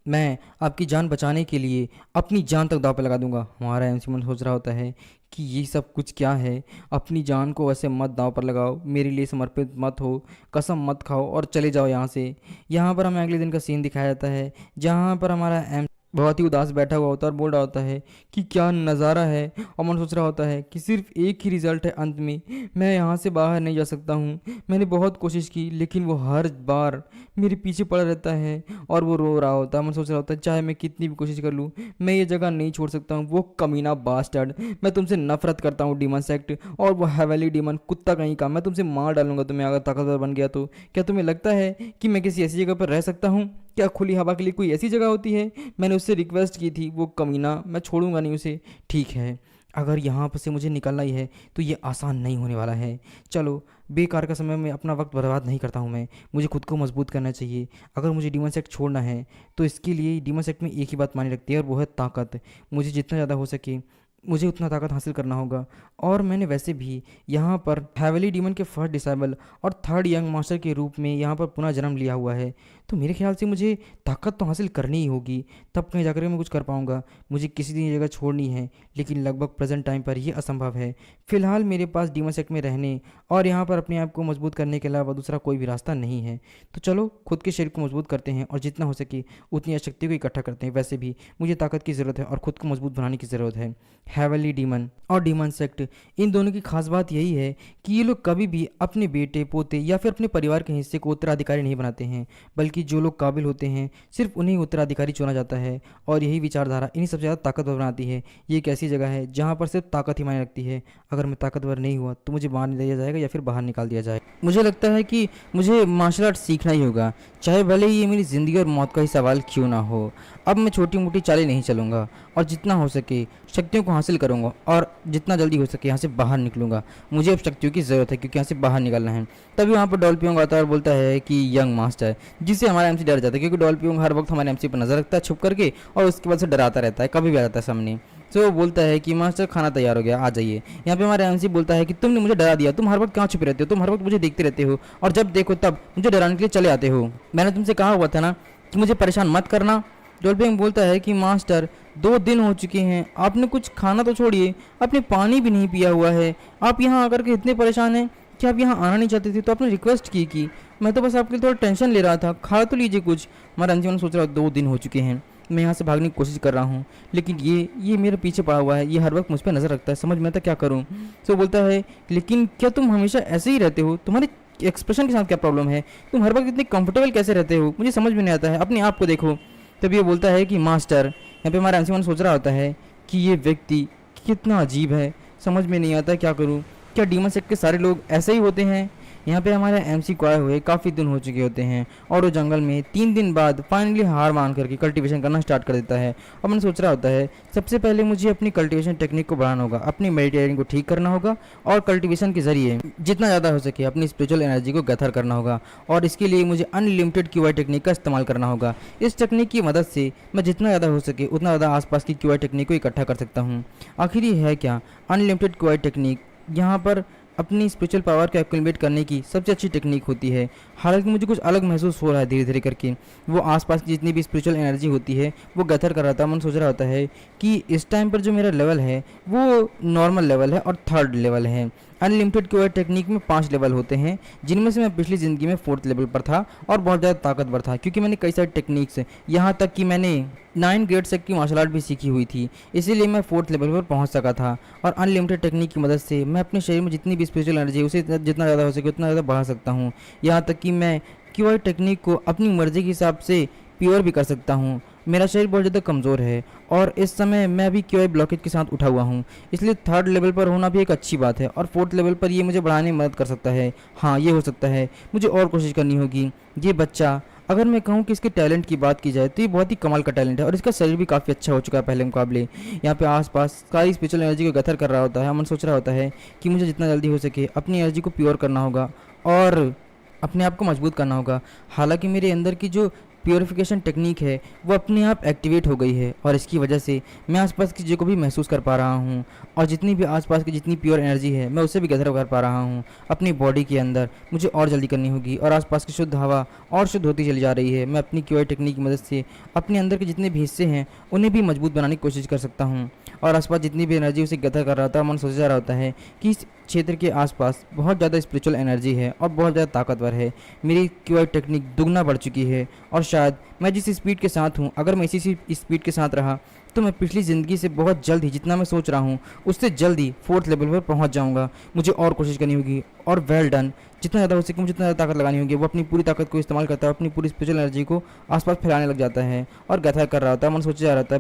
मैं आपकी जान बचाने के लिए अपनी जान तक दांव पे लगा दूंगा। हमारा एमसी मन सोच रहा होता है कि ये सब कुछ क्या है? अपनी जान को ऐसे मत दांव पर लगाओ, मेरे लिए समर्पित मत हो, कसम मत खाओ और चले जाओ यहाँ से। यहाँ पर हमें अगले दिन का सीन दिखाया जाता है, जहाँ पर हमारा एम बहुत ही उदास बैठा हुआ होता है और बोल रहा होता है कि क्या नज़ारा है। और मन सोच रहा होता है कि सिर्फ एक ही रिजल्ट है अंत में, मैं यहाँ से बाहर नहीं जा सकता हूँ। मैंने बहुत कोशिश की, लेकिन वो हर बार मेरे पीछे पड़ा रहता है और वो रो रहा होता है। मन सोच रहा होता है चाहे मैं कितनी भी कोशिश कर लूँ, मैं ये जगह नहीं छोड़ सकता हूँ। वो कमीना बास्टर्ड, मैं तुमसे नफरत करता हूँ डीमन सेक्ट, और वो हेवनली डीमन कुत्ता कहीं का, मैं तुमसे मार डालूंगा तुम्हें अगर ताकतवर बन गया तो। क्या तुम्हें लगता है कि मैं किसी ऐसी जगह पर रह सकता हूँ? क्या खुली हवा के लिए कोई ऐसी जगह होती है? मैंने उससे रिक्वेस्ट की थी, वो कमीना, मैं छोड़ूंगा नहीं उसे। ठीक है, अगर यहाँ पर से मुझे निकलना ही है तो ये आसान नहीं होने वाला है। चलो, बेकार का समय में अपना वक्त बर्बाद नहीं करता हूँ मैं। मुझे खुद को मजबूत करना चाहिए। अगर मुझे डीमन सेक्ट छोड़ना है तो इसके लिए डीमन सेक्ट में एक ही बात मानी रखती है और वो है ताकत। मुझे जितना ज़्यादा हो सके मुझे उतना ताकत हासिल करना होगा। और मैंने वैसे भी यहाँ पर हैवली डीमन के फर्स्ट डिसाइबल और थर्ड यंग मास्टर के रूप में यहाँ पर पुनः जन्म लिया हुआ है, तो मेरे ख्याल से मुझे ताकत तो हासिल करनी ही होगी, तब कहीं जाकर मैं कुछ कर पाऊँगा। मुझे किसी दिन ये जगह छोड़नी है, लेकिन लगभग प्रेजेंट टाइम पर ये असंभव है। फिलहाल मेरे पास डीमन सेक्ट में रहने और यहाँ पर अपने आप को मजबूत करने के अलावा दूसरा कोई भी रास्ता नहीं है। तो चलो, खुद के शरीर को मजबूत करते हैं और जितना हो सके उतनी शक्ति को इकट्ठा करते हैं। वैसे भी मुझे ताकत की ज़रूरत है और खुद को मजबूत बनाने की ज़रूरत है। हैवली डीमन और डीमन सेक्ट, इन दोनों की खास बात यही है कि ये लोग कभी भी अपने बेटे, पोते या फिर अपने परिवार के हिस्से को उत्तराधिकारी नहीं बनाते हैं, बल्कि जो लोग काबिल होते हैं सिर्फ उन्हें उत्तराधिकारी चुना जाता है। और यही विचारधारा इन्हीं सबसे ज़्यादा ताकतवर बनाती है। ये एक ऐसी जगह है जहाँ पर सिर्फ ताकत ही मायने रखती है। अगर मैं ताकतवर नहीं हुआ तो मुझे बाहर दिया जाएगा या फिर बाहर निकाल दिया जाएगा। मुझे लगता है कि मुझे मार्शल आर्ट सीखना ही होगा, चाहे भले ही ये मेरी ज़िंदगी और मौत का ही सवाल क्यों ना हो। अब मैं छोटी मोटी चालें नहीं चलूँगा और जितना हो सके शक्तियों को हासिल करूँगा और जितना जल्दी हो सके यहाँ से बाहर निकलूँगा। मुझे अब शक्तियों की ज़रूरत है क्योंकि यहाँ से बाहर निकलना है। तभी वहाँ पर डॉल्पियोंग आता है और बोलता है कि यंग मास्टर, जिससे हमारा एमसी डर जाता है क्योंकि डॉल्पियोंग हर वक्त हमारे एमसी पर नज़र रखता है छुप करके और उसके बाद से डराता रहता है, कभी भी आ जाता है सामने। तो वो बोलता है कि मास्टर खाना तैयार हो गया, आ जाइए। यहाँ पे हमारा एमसी बोलता है कि तुमने मुझे डरा दिया, तुम हर वक्त कहाँ छुपे रहते हो, तुम हर वक्त मुझे देखते रहते हो और जब देखो तब मुझे डराने के लिए चले आते हो। मैंने तुमसे कहा हुआ था ना कि मुझे परेशान मत करना। डॉल्फिन बोलता है कि मास्टर 2 दिन हो चुके हैं, आपने कुछ खाना तो छोड़िए, आपने पानी भी नहीं पिया हुआ है, आप यहाँ आकर के इतने परेशान हैं कि आप यहाँ आना नहीं चाहते थे तो आपने रिक्वेस्ट की मैं तो बस आपके लिए थोड़ा टेंशन ले रहा था, खा तो लीजिए कुछ। हमारा अंजुमन सोच रहा है 2 दिन हो चुके हैं, मैं यहाँ से भागने की कोशिश कर रहा हूँ, लेकिन ये मेरे पीछे पड़ा हुआ है, ये हर वक्त मुझ पर नज़र रखता है, समझ में आता क्या करूँ। तो बोलता है लेकिन क्या तुम हमेशा ऐसे ही रहते हो, तुम्हारे एक्सप्रेशन के साथ क्या प्रॉब्लम है, तुम हर वक्त इतने कंफर्टेबल कैसे रहते हो, मुझे समझ में नहीं आता है, अपने आप को देखो। तब ये बोलता है कि मास्टर, यहाँ पे हमारा अंशुमन सोच रहा होता है कि ये व्यक्ति कितना अजीब है, समझ में नहीं आता क्या करूँ, क्या डीमन सेक्ट के सारे लोग ऐसे ही होते हैं। यहाँ पे हमारे एमसी को आए हुए काफ़ी दिन हो चुके होते हैं और वो जंगल में 3 दिन बाद फाइनली हार मान करके कल्टीवेशन करना स्टार्ट कर देता है। और मैंने सोच रहा होता है सबसे पहले मुझे अपनी कल्टीवेशन टेक्निक को बढ़ाना होगा, अपनी मेडिटेशन को ठीक करना होगा और कल्टीवेशन के जरिए जितना ज़्यादा हो सके अपनी स्पिरिचुअल एनर्जी को गैदर करना होगा। और इसके लिए मुझे अनलिमिटेड क्यूआई टेक्निक का इस्तेमाल करना होगा। इस टेक्निक की मदद से मैं जितना ज़्यादा हो सके उतना ज़्यादा आसपास की क्यूआई टेक्निक को इकट्ठा कर सकता हूँ। आखिर ये है क्या अनलिमिटेड क्यूआई टेक्निक? यहाँ पर अपनी स्पिरिचुअल पावर को एक्टिवेट करने की सबसे अच्छी टेक्निक होती है। हालांकि मुझे कुछ अलग महसूस हो रहा है धीरे धीरे करके, वो आसपास की जितनी भी स्पिरिचुअल एनर्जी होती है वो गैदर कर रहा था। मन सोच रहा होता है कि इस टाइम पर जो मेरा लेवल है वो नॉर्मल लेवल है और थर्ड लेवल है। अनलिमिटेड क्यूआई टेक्निक में 5 लेवल होते हैं, जिनमें से मैं पिछली ज़िंदगी में 4th लेवल पर था और बहुत ज़्यादा ताकतवर था क्योंकि मैंने कई सारी टेक्निक्स, यहाँ तक कि मैंने 9 ग्रेड सेक की मार्शल आर्ट भी सीखी हुई थी, इसीलिए मैं 4th लेवल पर पहुँच सका था। और अनलिमिटेड टेक्निक की मदद से मैं अपने शरीर में जितनी भी स्पिरिचुअल एनर्जी है उसे जितना ज़्यादा हो सके उतना ज़्यादा बढ़ा सकता हूँ। यहाँ तक कि मैं क्यूआई टेक्निक को अपनी मर्ज़ी के हिसाब से प्योर भी कर सकता हूँ। मेरा शरीर बहुत ज़्यादा कमज़ोर है और इस समय मैं भी क्यूआई ब्लॉकेज के साथ उठा हुआ हूँ, इसलिए 3rd लेवल पर होना भी एक अच्छी बात है और 4th लेवल पर ये मुझे बढ़ाने में मदद कर सकता है। हाँ, ये हो सकता है, मुझे और कोशिश करनी होगी। ये बच्चा, अगर मैं कहूँ कि इसके टैलेंट की बात की जाए तो ये बहुत ही कमाल का टैलेंट है और इसका शरीर भी काफ़ी अच्छा हो चुका है पहले मुकाबले। यहाँ पे आसपास सारी स्पिरिचुअल एनर्जी को गैदर कर रहा होता है। मन सोच रहा होता है कि मुझे जितना जल्दी हो सके अपनी एनर्जी को प्योर करना होगा और अपने आप को मजबूत करना होगा। हालांकि मेरे अंदर की जो प्योरिफिकेशन टेक्निक है वो अपने आप एक्टिवेट हो गई है और इसकी वजह से मैं आसपास की चीज़ों को भी महसूस कर पा रहा हूँ और जितनी भी आसपास की जितनी प्योर एनर्जी है मैं उसे भी गैदर कर पा रहा हूँ अपनी बॉडी के अंदर। मुझे और जल्दी करनी होगी और आसपास की शुद्ध हवा और शुद्ध होती चली जा रही है। मैं अपनी क्यूआई टेक्निक की मदद से अपने अंदर के जितने भी हिस्से हैं उन्हें भी मजबूत बनाने की कोशिश कर सकता हूँ और आसपास जितनी भी एनर्जी उसे गैदर कर रहा था। मन सोचा जा रहा होता है कि इस क्षेत्र के आसपास बहुत ज़्यादा स्पिरिचुअल एनर्जी है और बहुत ज़्यादा ताकतवर है। मेरी क्यूआई टेक्निक दुगना बढ़ चुकी है और शायद मैं जिस स्पीड के साथ हूँ, अगर मैं इसी स्पीड के साथ रहा तो मैं पिछली ज़िंदगी से बहुत जल्द ही, जितना मैं सोच रहा हूँ उससे जल्द ही 4th लेवल पर पहुँच जाऊँगा। मुझे और कोशिश करनी होगी और वेल डन। जितना ज़्यादा हो सके मुझे जितना ज़्यादा ताकत लगानी होगी। वो अपनी पूरी ताकत को इस्तेमाल करता है, अपनी पूरी स्पिरिचुअल एनर्जी को आसपास फैलाने लग जाता है और गैदर कर रहा होता है। मन सोचा जा रहा है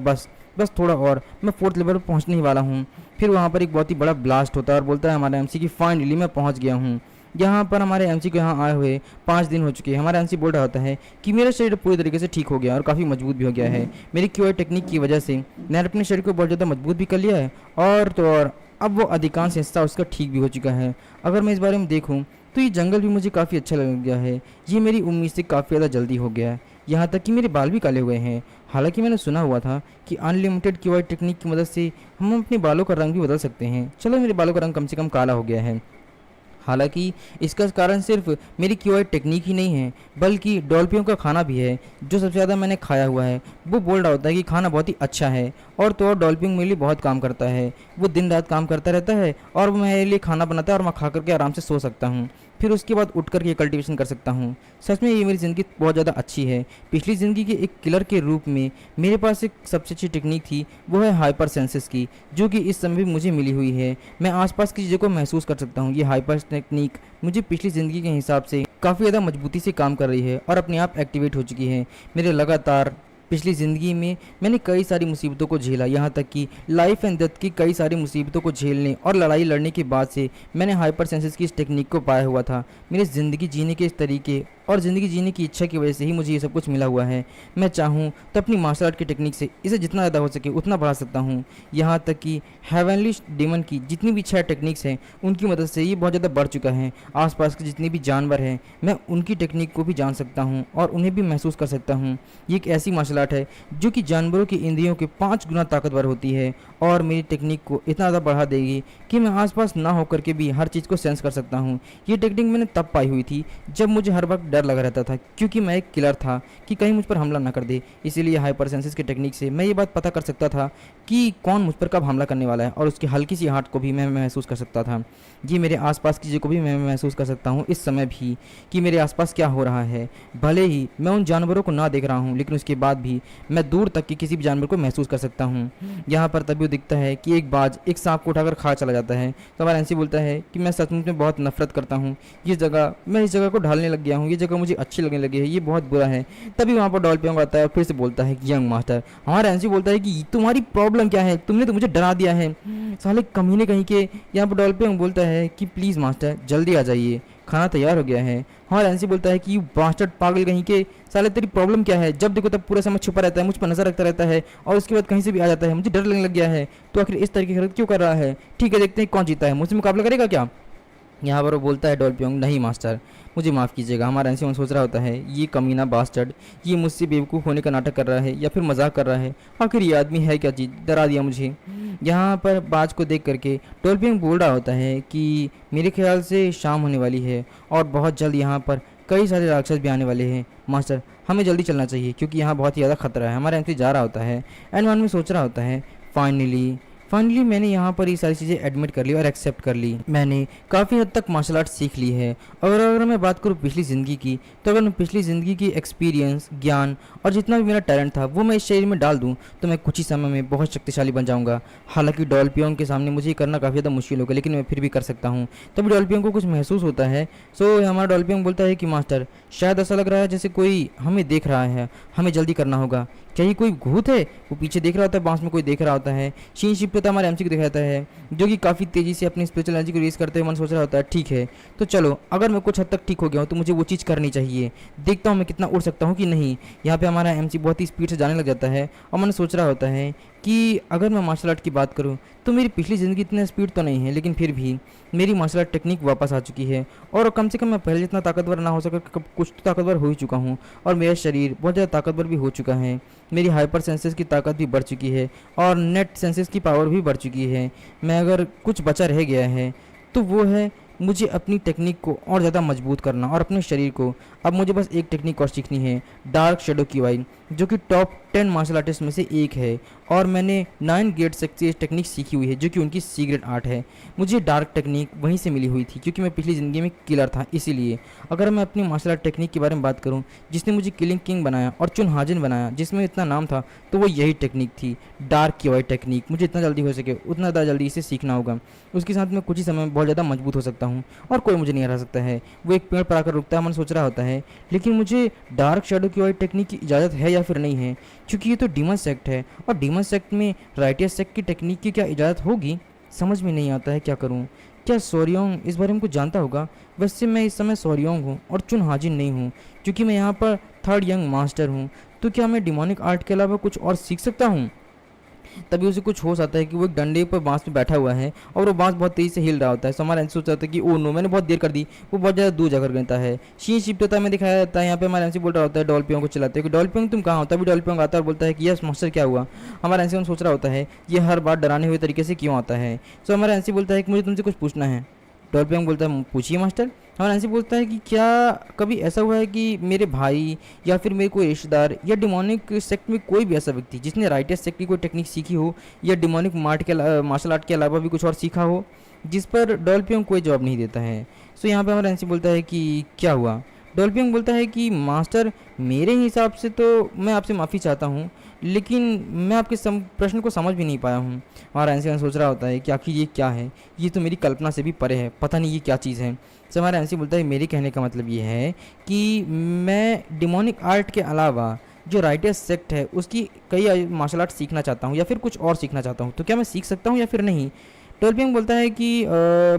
बस थोड़ा और, मैं 4th लेवल पर पहुँचने ही वाला हूँ। फिर वहाँ पर एक बहुत ही बड़ा ब्लास्ट होता है और बोलता है हमारा एमसी कि फाइनली मैं पहुँच गया हूँ। यहाँ पर हमारे एमसी को यहाँ आए हुए 5 दिन हो चुके हैं। हमारा एमसी बोल रहा होता है कि मेरा शरीर पूरी तरीके से ठीक हो गया और काफ़ी मजबूत भी हो गया है। मेरी क्यूआई टेक्निक की वजह से मैंने अपने शरीर को बहुत ज़्यादा मजबूत भी कर लिया है, और तो और अब वो अधिकांश हिस्सा उसका ठीक भी हो चुका है। अगर मैं इस बारे में देखूँ तो ये जंगल भी मुझे काफ़ी अच्छा लग गया है। ये मेरी उम्मीद से काफ़ी ज़्यादा जल्दी हो गया है। यहाँ तक कि मेरे बाल भी काले हुए हैं। हालांकि मैंने सुना हुआ था कि अनलिमिटेड क्यूआई टेक्निक की मदद से हम अपने बालों का रंग भी बदल सकते हैं। चलो, मेरे बालों का रंग कम से कम काला हो गया है। हालांकि इसका कारण सिर्फ मेरी क्यूआई टेक्निक ही नहीं है, बल्कि डॉल्फियों का खाना भी है जो सबसे ज़्यादा मैंने खाया हुआ है। वो बोल रहा होता है कि खाना बहुत ही अच्छा है, और तो और डॉल्फिन मेरे लिए बहुत काम करता है। वो दिन रात काम करता रहता है और वो मेरे लिए खाना बनाता है, और मैं खा करके आराम से सो सकता हूँ। फिर उसके बाद उठ करके कल्टीवेशन कर सकता हूँ। सच में ये मेरी ज़िंदगी बहुत ज़्यादा अच्छी है। पिछली ज़िंदगी के एक किलर के रूप में मेरे पास एक सबसे अच्छी टेक्निक थी, वो है हाइपर सेंसेस की, जो कि इस समय भी मुझे मिली हुई है। मैं आसपास की चीज़ों को महसूस कर सकता हूँ। ये हाइपर टेक्निक मुझे पिछली ज़िंदगी के हिसाब से काफ़ी ज़्यादा मजबूती से काम कर रही है और अपने आप एक्टिवेट हो चुकी है। मेरे लगातार पिछली ज़िंदगी में मैंने कई सारी मुसीबतों को झेला, यहाँ तक कि लाइफ एंड डेथ की कई सारी मुसीबतों को झेलने और लड़ाई लड़ने के बाद से मैंने हाइपर सेंसेस की इस टेक्निक को पाया हुआ था। मेरी ज़िंदगी जीने के इस तरीके और ज़िंदगी जीने की इच्छा की वजह से ही मुझे ये सब कुछ मिला हुआ है। मैं चाहूँ तो अपनी मार्शल आर्ट की टेक्निक से इसे जितना ज़्यादा हो सके उतना बढ़ा सकता हूँ। यहाँ तक कि हेवनली डेमन की जितनी भी 6 टेक्निक्स हैं, उनकी मदद से ये बहुत ज़्यादा बढ़ चुका है। आसपास के जितने भी जानवर हैं, मैं उनकी टेक्निक को भी जान सकता हूँ और उन्हें भी महसूस कर सकता हूँ। ये एक ऐसी मार्शल आर्ट है जो कि जानवरों की इंद्रियों के 5 गुना ताकतवर होती है, और मेरी टेक्निक को इतना ज़्यादा बढ़ा देगी कि मैं आसपास ना होकर के भी हर चीज़ को सेंस कर सकता हूँ। ये टेक्निक मैंने तब पाई हुई थी जब मुझे हर वक्त डर लगा रहता था, क्योंकि मैं एक किलर था कि कहीं मुझ पर हमला ना कर दे। इसीलिए हाइपर सेंसेस की टेक्निक से मैं ये बात पता कर सकता था कि कौन मुझ पर कब हमला करने वाला है, और उसकी हल्की सी आहट को भी मैं महसूस कर सकता था। ये मेरे आसपास की चीज़ों को भी मैं महसूस कर सकता हूँ इस समय भी, कि मेरे आसपास क्या हो रहा है। भले ही मैं उन जानवरों को ना देख रहा हूँ, लेकिन उसके बाद भी मैं दूर तक की किसी भी जानवर को महसूस कर सकता हूँ। यहाँ पर तभी दिखता है कि एक बाज एक सांप को उठाकर खा चला जाता है, तो हमारा एनसी बोलता है कि मैं सचमुच में बहुत नफरत करता हूँ। मैं इस जगह को ढालने लग गया हूँ। ये जगह मुझे अच्छी लगने लगी है, ये बहुत बुरा है। तभी वहाँ पर डॉल्फिन आता है और फिर से बोलता है कि यंग मास्टर, हमारा एनसी बोलता है कि तुम्हारी प्रॉब्लम क्या है, तुमने तो मुझे डरा दिया है साले कमीने कहीं के। यहाँ पर डॉल्फिन बोलता है कि प्लीज़ मास्टर जल्दी आ जाइए, खाना तैयार हो गया है। हमारा एनसी बोलता है कि यू बास्टर्ड, पागल कहीं के साले, तेरी प्रॉब्लम क्या है? जब देखो तब पूरा समय छुपा रहता है, मुझ पर नजर रखता रहता है, और उसके बाद कहीं से भी आ जाता है। मुझे डर लगने लग गया है, तो आखिर इस तरीके की हरकत क्यों कर रहा है? ठीक है, देखते हैं कौन जीता है, मुझसे मुकाबला करेगा क्या? यहाँ पर वो बोलता है डॉल्फिन, नहीं मास्टर, मुझे माफ़ कीजिएगा। हमारा एनसी सोच रहा होता है ये कमीना बास्टर्ड, ये मुझसे बेवकूफ़ होने का नाटक कर रहा है या फिर मजाक कर रहा है। आखिर ये आदमी है क्या चीज़, डरा दिया मुझे। यहाँ पर बाज को देख करके डॉल्फिन बोल रहा होता है कि मेरे ख्याल से शाम होने वाली है और बहुत जल्द यहाँ पर कई सारे राक्षस भी आने वाले हैं। मास्टर, हमें जल्दी चलना चाहिए क्योंकि यहाँ बहुत ही ज़्यादा खतरा है। हमारा एनसी जा रहा होता है एंड मन में सोच रहा होता है फाइनली मैंने यहाँ पर ये सारी चीज़ें एडमिट कर ली और एक्सेप्ट कर ली। मैंने काफ़ी हद तक मार्शल आर्ट सीख ली है। और अगर मैं बात करूँ पिछली ज़िंदगी की, तो अगर मैं पिछली ज़िंदगी की एक्सपीरियंस, ज्ञान और जितना भी मेरा टैलेंट था वो मैं इस शरीर में डाल दूँ तो मैं कुछ ही समय में बहुत शक्तिशाली बन जाऊँगा। हालांकि डॉल्फिन के सामने मुझे ये करना काफ़ी ज़्यादा मुश्किल होगा, लेकिन मैं फिर भी कर सकता हूँ। तभी डॉल्फिन को कुछ महसूस होता है। सो हमारा डॉल्फिन बोलता है कि मास्टर, शायद ऐसा लग रहा है जैसे कोई हमें देख रहा है, हमें जल्दी करना होगा। क्या ये कोई भूत है? वो पीछे देख रहा होता है, बांस में कोई देख रहा होता है। शीन शिप होता है, हमारे एमसी को दिखाता है, जो कि काफ़ी तेज़ी से अपनी स्पिरिचुअल एनर्जी को रिलीज करते हुए मन सोच रहा होता है ठीक है, तो चलो अगर मैं कुछ हद तक ठीक हो गया हूँ तो मुझे वो चीज़ करनी चाहिए। देखता हूँ मैं कितना उड़ सकता हूँ कि नहीं। यहाँ पे हमारा एमसी बहुत ही स्पीड से जाने लग जाता है और मन सोच रहा होता है कि अगर मैं मार्शल आर्ट की बात करूँ तो मेरी पिछली ज़िंदगी इतना स्पीड तो नहीं है, लेकिन फिर भी मेरी मार्शल आर्ट टेक्निक वापस आ चुकी है। और कम से कम मैं पहले जितना ताकतवर ना हो सका, कुछ तो ताकतवर हो ही चुका हूँ, और मेरा शरीर बहुत ज़्यादा ताकतवर भी हो चुका है। मेरी हाइपर सेंसेस की ताकत भी बढ़ चुकी है और नेट सेंसेस की पावर भी बढ़ चुकी है। मैं अगर कुछ बचा रह गया है तो वो है मुझे अपनी टेक्निक को और ज़्यादा मजबूत करना और अपने शरीर को। अब मुझे बस एक टेक्निक और सीखनी है, डार्क शेडो क्यूआई, जो कि टॉप 10 मार्शल आर्टिस्ट में से एक है, और मैंने 9 गेट सक्सेस टेक्निक सीखी हुई है जो कि उनकी सीक्रेट आर्ट है। मुझे डार्क टेक्निक वहीं से मिली हुई थी क्योंकि मैं पिछली ज़िंदगी में किलर था। इसीलिए अगर मैं अपनी मार्शल आर्ट टेक्निक के बारे में बात करूं जिसने मुझे किलिंग किंग बनाया और चुन हाजिन बनाया, जिसमें इतना नाम था, तो वो यही टेक्निक थी, डार्क क्यूआई टेक्निक। मुझे इतना जल्दी हो सके उतना ज़्यादा जल्दी इसे सीखना होगा। उसके साथ मैं कुछ ही समय में बहुत ज़्यादा मजबूत हो सकता हूँ और कोई मुझे नहीं हरा सकता है। वो एक पेड़ पर आकर रुकता है, मन सोच रहा होता है लेकिन मुझे डार्क शेडो क्यूआई टेक्निक की इजाज़त है या फिर नहीं है, क्योंकि ये तो डीमन सेक्ट है और डीमन सेक्ट में राइटियस सेक्ट की टेक्निक की क्या इजाज़त होगी? समझ में नहीं आता है क्या करूं। क्या सोरियोंग इस बारे में कुछ जानता होगा? वैसे मैं इस समय सोरियोंग हूँ और चुन हाजिर नहीं हूँ, क्योंकि मैं यहाँ पर थर्ड यंग मास्टर हूँ। तो क्या मैं डिमोनिक आर्ट के अलावा कुछ और सीख सकता हूँ? तभी उसे कुछ होश आता है कि वो एक डंडे पर बांस पे बैठा हुआ है और वो बांस बहुत तेज़ी से हिल रहा होता है। सो हमारा एमसी सोचता है कि ओ नो, मैंने बहुत देर कर दी। वो बहुत ज़्यादा दूर जाकर गिरता है। शीन शिफ्ट होता है, में दिखाया जाता है। यहाँ पे हमारा एमसी बोल रहा होता है डॉल्फियों को चलाते हैं कि डॉल्फियों तुम कहाँ हो? तभी डॉल्फियों आता है और बोलता है कि यस मास्टर, क्या हुआ? हमारा एमसी सोच रहा होता है ये हर बार डराने हुए तरीके से क्यों आता है। सो हमारा एमसी बोलता है कि मुझे तुमसे कुछ पूछना है। डॉल्फिन बोलता है पूछिए मास्टर। हमारा एमसी बोलता है कि क्या कभी ऐसा हुआ है कि मेरे भाई या फिर मेरे कोई रिश्तेदार या डिमोनिक सेक्ट में कोई भी ऐसा व्यक्ति जिसने राइटर्स सेक्ट की कोई टेक्निक सीखी हो या डिमोनिक मार्शल आर्ट के अलावा भी कुछ और सीखा हो? जिस पर डॉल्फिन कोई जवाब नहीं देता है। सो यहाँ पे हमारा एमसी बोलता है कि क्या हुआ? डॉल्फिन बोलता है कि मास्टर, मेरे हिसाब से तो मैं आपसे माफ़ी चाहता हूँ, लेकिन मैं आपके प्रश्न को समझ भी नहीं पाया हूँ। हमारा एमसी सोच रहा होता है कि आखिर ये क्या है, ये तो मेरी कल्पना से भी परे है, पता नहीं ये क्या चीज़ है। तो हमारा एमसी बोलता है मेरे कहने का मतलब ये है कि मैं डिमोनिक आर्ट के अलावा जो राइटर्स सेक्ट है उसकी कई मार्शल आर्ट सीखना चाहता हूँ या फिर कुछ और सीखना चाहता हूँ। तो क्या मैं सीख सकता हूँ या फिर नहीं? डॉल्फिन बोलता है कि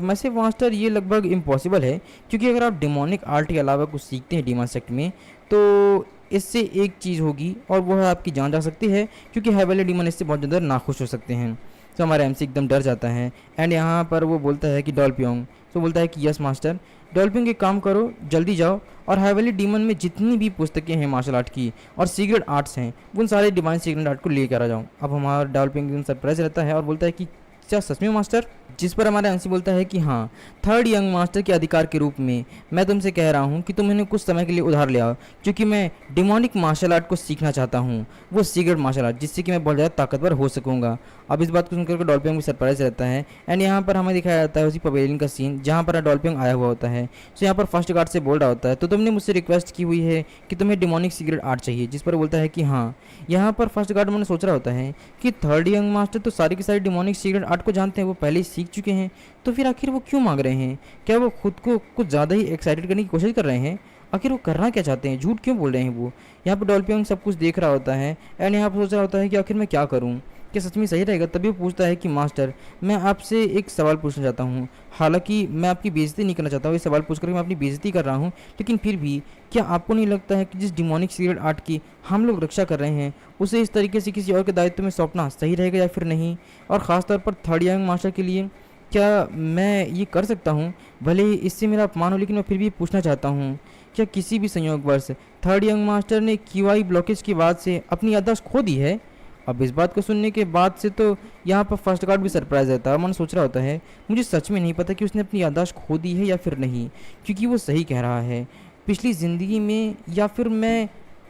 वैसे मास्टर ये लगभग इम्पॉसिबल है, क्योंकि अगर आप डिमोनिक आर्ट के अलावा कुछ सीखते हैं डीमन सेक्ट में, तो इससे एक चीज़ होगी और वो है आपकी जान जा सकती है, क्योंकि हाई वाले डीमन इससे बहुत ज़्यादा नाखुश हो सकते हैं। तो हमारा एमसी एकदम डर जाता है एंड यहाँ पर वो बोलता है कि डॉल्फियोंग, तो बोलता है कि यस मास्टर। डॉल्फिन एक काम करो, जल्दी जाओ और हाई वैली डीमन में जितनी भी पुस्तकें हैं मार्शल आर्ट की और सीक्रेट आर्ट्स हैं, उन सारे डिवाइन सीक्रेट आर्ट को लेकर आ जाओ। अब हमारा डॉल्फिन एकदम सरप्राइज रहता है और बोलता है कि क्या सच में मास्टर? जिस पर हमारा एमसी बोलता है कि हाँ, थर्ड यंग मास्टर के अधिकार के रूप में मैं तुमसे कह रहा हूँ कि तुम इन्हें कुछ समय के लिए उधार ले आओ, क्योंकि मैं डिमोनिक मार्शल आर्ट को सीखना चाहता हूँ, वो सीक्रेट मार्शल आर्ट, जिससे कि मैं बहुत ज़्यादा ताकतवर हो सकूँगा। अब इस बात को सुनकर डॉल्फिन भी सरप्राइज रहता है एंड यहाँ पर हमें दिखाया जाता है उसी पवेलियन का सीन जहाँ पर डॉल्फिन आया हुआ होता है। सो यहाँ पर फर्स्ट गार्ड से बोल रहा होता है तो तुमने मुझसे रिक्वेस्ट की हुई है कि तुम्हें डिमोनिक सीक्रेट आर्ट चाहिए, जिस पर बोलता है कि हाँ। यहाँ पर फर्स्ट गार्ड मैंने सोच रहा होता है कि थर्ड यंग मास्टर तो सारी की सारी डिमोनिक सीक्रेट आर्ट को जानते हैं, वो पहले ही सीख चुके हैं, तो फिर आखिर वो क्यों मांग रहे हैं? क्या वो खुद को कुछ ज़्यादा ही एक्साइटेड करने की कोशिश कर रहे हैं? आखिर वो करना क्या चाहते हैं? झूठ क्यों बोल रहे हैं वो? यहाँ पर डॉल्फिन सब कुछ देख रहा होता है एंड यहाँ पर सोच रहा होता है कि आखिर मैं क्या करूँ, क्या सच में सही रहेगा? तभी वो पूछता है कि मास्टर, मैं आपसे एक सवाल पूछना चाहता हूँ। हालांकि मैं आपकी बेइज्जती नहीं करना चाहता हूँ, ये सवाल पूछकर मैं अपनी बेइज्जती कर रहा हूँ, लेकिन फिर भी क्या आपको नहीं लगता है कि जिस डिमोनिक सीक्रेट आर्ट की हम लोग रक्षा कर रहे हैं, उसे इस तरीके से किसी और के दायित्व में सौंपना सही रहेगा या फिर नहीं? और ख़ासतौर पर थर्ड यंग मास्टर के लिए क्या मैं ये कर सकता हूँ? भले ही इससे मेरा अपमान हो, लेकिन मैं फिर भी पूछना चाहता हूँ, क्या किसी भी संयोगवश थर्ड यंग मास्टर ने क्यूआई ब्लॉकेज की बाद से अपनी याददाश्त खो दी है? अब इस बात को सुनने के बाद से तो यहाँ पर फर्स्ट गार्ड भी सरप्राइज रहता है। मन सोच रहा होता है मुझे सच में नहीं पता कि उसने अपनी याददाश्त खो दी है या फिर नहीं, क्योंकि वो सही कह रहा है। पिछली ज़िंदगी में या फिर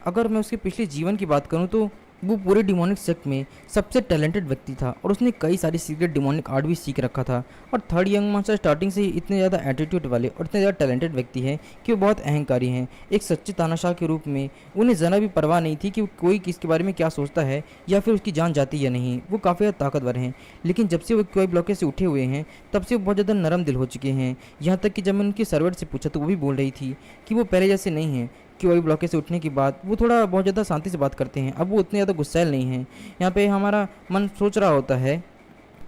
अगर मैं उसके पिछले जीवन की बात करूँ तो वो पूरे डिमोनिक सेक्ट में सबसे टैलेंटेड व्यक्ति था और उसने कई सारी सीक्रेट डिमोनिक आर्ट भी सीख रखा था। और थर्ड यंग मास्टर स्टार्टिंग से ही इतने ज़्यादा एटीट्यूड वाले और इतने ज़्यादा टैलेंटेड व्यक्ति हैं कि वो बहुत अहंकारी हैं। एक सच्चे तानाशाह के रूप में उन्हें ज़रा भी परवाह नहीं थी कि कोई किसके बारे में क्या सोचता है या फिर उसकी जान जाती या नहीं। वो काफ़ी ज़्यादा ताकतवर हैं, लेकिन जब से वो कोई ब्लॉकेज से उठे हुए हैं तब से वो बहुत ज़्यादा नरम दिल हो चुके हैं। यहाँ तक कि जब मैंने उनकी सर्वेंट से पूछा तो वो भी बोल रही थी कि वो पहले जैसे नहीं हैं, कि वही ब्लॉकेज से उठने के बाद वो थोड़ा बहुत ज़्यादा शांति से बात करते हैं, अब वो उतने ज़्यादा गुस्सैल नहीं हैं। यहाँ पे हमारा मन सोच रहा होता है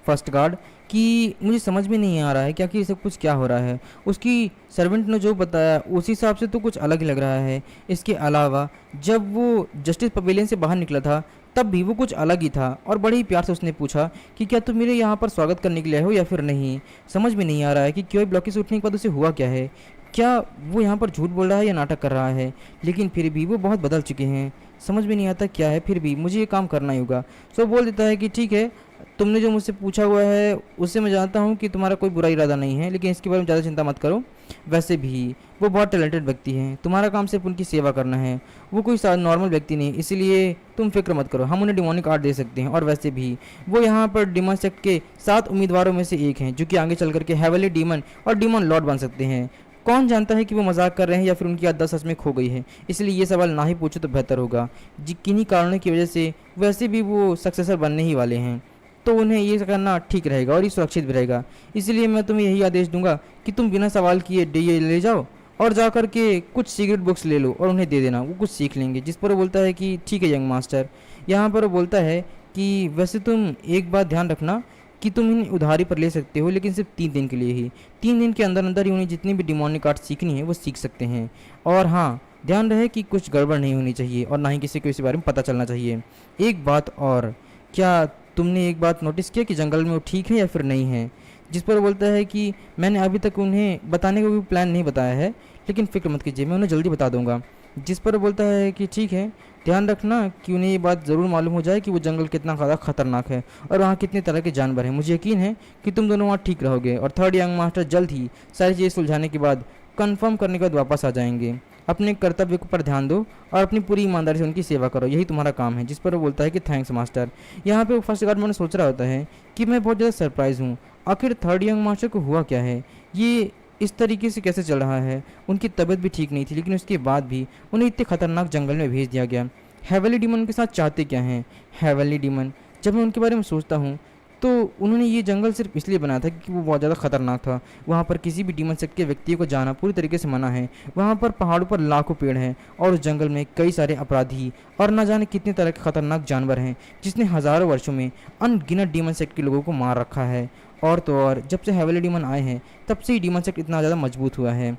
फर्स्ट गार्ड कि मुझे समझ में नहीं आ रहा है कि आखिर ये सब कुछ क्या हो रहा है। उसकी सर्वेंट ने जो बताया उस हिसाब से तो कुछ अलग ही लग रहा है। इसके अलावा जब वो जस्टिस पवेलियन से बाहर निकला था तब भी वो कुछ अलग ही था और बड़े ही प्यार से उसने पूछा कि क्या तुम मेरे यहाँ पर स्वागत करने के लिए आए हो या फिर नहीं। समझ में नहीं आ रहा है कि क्यों ब्लॉकेज से उठने के बाद उसे हुआ क्या है, क्या वो यहाँ पर झूठ बोल रहा है या नाटक कर रहा है। लेकिन फिर भी वो बहुत बदल चुके हैं, समझ में नहीं आता क्या है, फिर भी मुझे ये काम करना ही होगा। सो बोल देता है कि ठीक है, तुमने जो मुझसे पूछा हुआ है उससे मैं जानता हूँ कि तुम्हारा कोई बुरा इरादा नहीं है, लेकिन इसके बारे में ज़्यादा चिंता मत करो। वैसे भी वो बहुत टैलेंटेड व्यक्ति हैं, तुम्हारा काम सिर्फ उनकी सेवा करना है, वो कोई नॉर्मल व्यक्ति नहीं, इसलिए तुम फिक्र मत करो, हम उन्हें डिमोनिक आर्ट दे सकते हैं। और वैसे भी वो यहाँ पर डीमन सेक्ट के 7 उम्मीदवारों में से एक हैं जो कि आगे चल करके हेवनली डीमन और डीमन लॉर्ड बन सकते हैं। कौन जानता है कि वो मजाक कर रहे हैं या फिर उनकी याददाश्त सच में खो गई है, इसलिए ये सवाल ना ही पूछो तो बेहतर होगा। किन्हीं कारणों की वजह से वैसे भी वो सक्सेसर बनने ही वाले हैं, तो उन्हें ये करना ठीक रहेगा और ये सुरक्षित भी रहेगा। इसलिए मैं तुम्हें यही आदेश दूंगा कि तुम बिना सवाल किए ये ले जाओ और जा कर के कुछ सीक्रेट बुक्स ले लो और उन्हें दे देना, वो कुछ सीख लेंगे। जिस पर वो बोलता है कि ठीक है यंग मास्टर। यहाँ पर वो बोलता है कि वैसे तुम एक बात ध्यान रखना कि तुम इन्हें उधारी पर ले सकते हो, लेकिन सिर्फ 3 दिन के लिए ही। 3 दिन के अंदर अंदर ही उन्हें जितनी भी डिमोनिक आर्ट सीखनी है वो सीख सकते हैं। और हाँ, ध्यान रहे कि कुछ गड़बड़ नहीं होनी चाहिए और ना ही किसी को इस बारे में पता चलना चाहिए। एक बात और, क्या तुमने एक बात नोटिस किया कि जंगल में वो ठीक है या फिर नहीं है? जिस पर वो बोलता है कि मैंने अभी तक उन्हें बताने का कोई प्लान नहीं बताया है, लेकिन फ़िक्र मत कीजिए, मैं उन्हें जल्दी बता दूंगा। जिस पर वो बोलता है कि ठीक है, ध्यान रखना कि उन्हें ये बात ज़रूर मालूम हो जाए कि वो जंगल कितना ज़्यादा खतरनाक है और वहाँ कितने तरह के जानवर हैं। मुझे यकीन है कि तुम दोनों वहाँ ठीक रहोगे और थर्ड यंग मास्टर जल्द ही सारी चीज़ें सुलझाने के बाद, कंफर्म करने के बाद वापस आ जाएंगे। अपने कर्तव्य पर ध्यान दो और अपनी पूरी ईमानदारी से उनकी सेवा करो, यही तुम्हारा काम है। जिस पर वो बोलता है कि थैंक्स मास्टर। यहाँ पे वो फर्स्ट गार्ड मैंने सोच रहा होता है कि मैं बहुत ज़्यादा सरप्राइज हूँ, आखिर थर्ड यंग मास्टर को हुआ क्या है, ये इस तरीके से कैसे चल रहा है। उनकी तबीयत भी ठीक नहीं थी, लेकिन उसके बाद भी उन्हें इतने खतरनाक जंगल में भेज दिया गया। हेवनली डीमन उनके साथ चाहते क्या हैं? हेवनली डीमन, जब मैं उनके बारे में सोचता हूँ तो उन्होंने ये जंगल सिर्फ इसलिए बनाया था कि वो बहुत ज़्यादा खतरनाक था। वहाँ पर किसी भी डीमन सेक्ट के व्यक्ति को जाना पूरी तरीके से मना है। वहाँ पर पहाड़ों पर लाखों पेड़ हैं और उस जंगल में कई सारे अपराधी और न जाने कितने तरह के खतरनाक जानवर हैं, जिसने हज़ारों वर्षों में अनगिनत डीमन सेक्ट के लोगों को मार रखा है। और तो और, जब से हेवनली डीमन आए हैं तब से ही डीमन सेक्ट इतना ज़्यादा मजबूत हुआ है।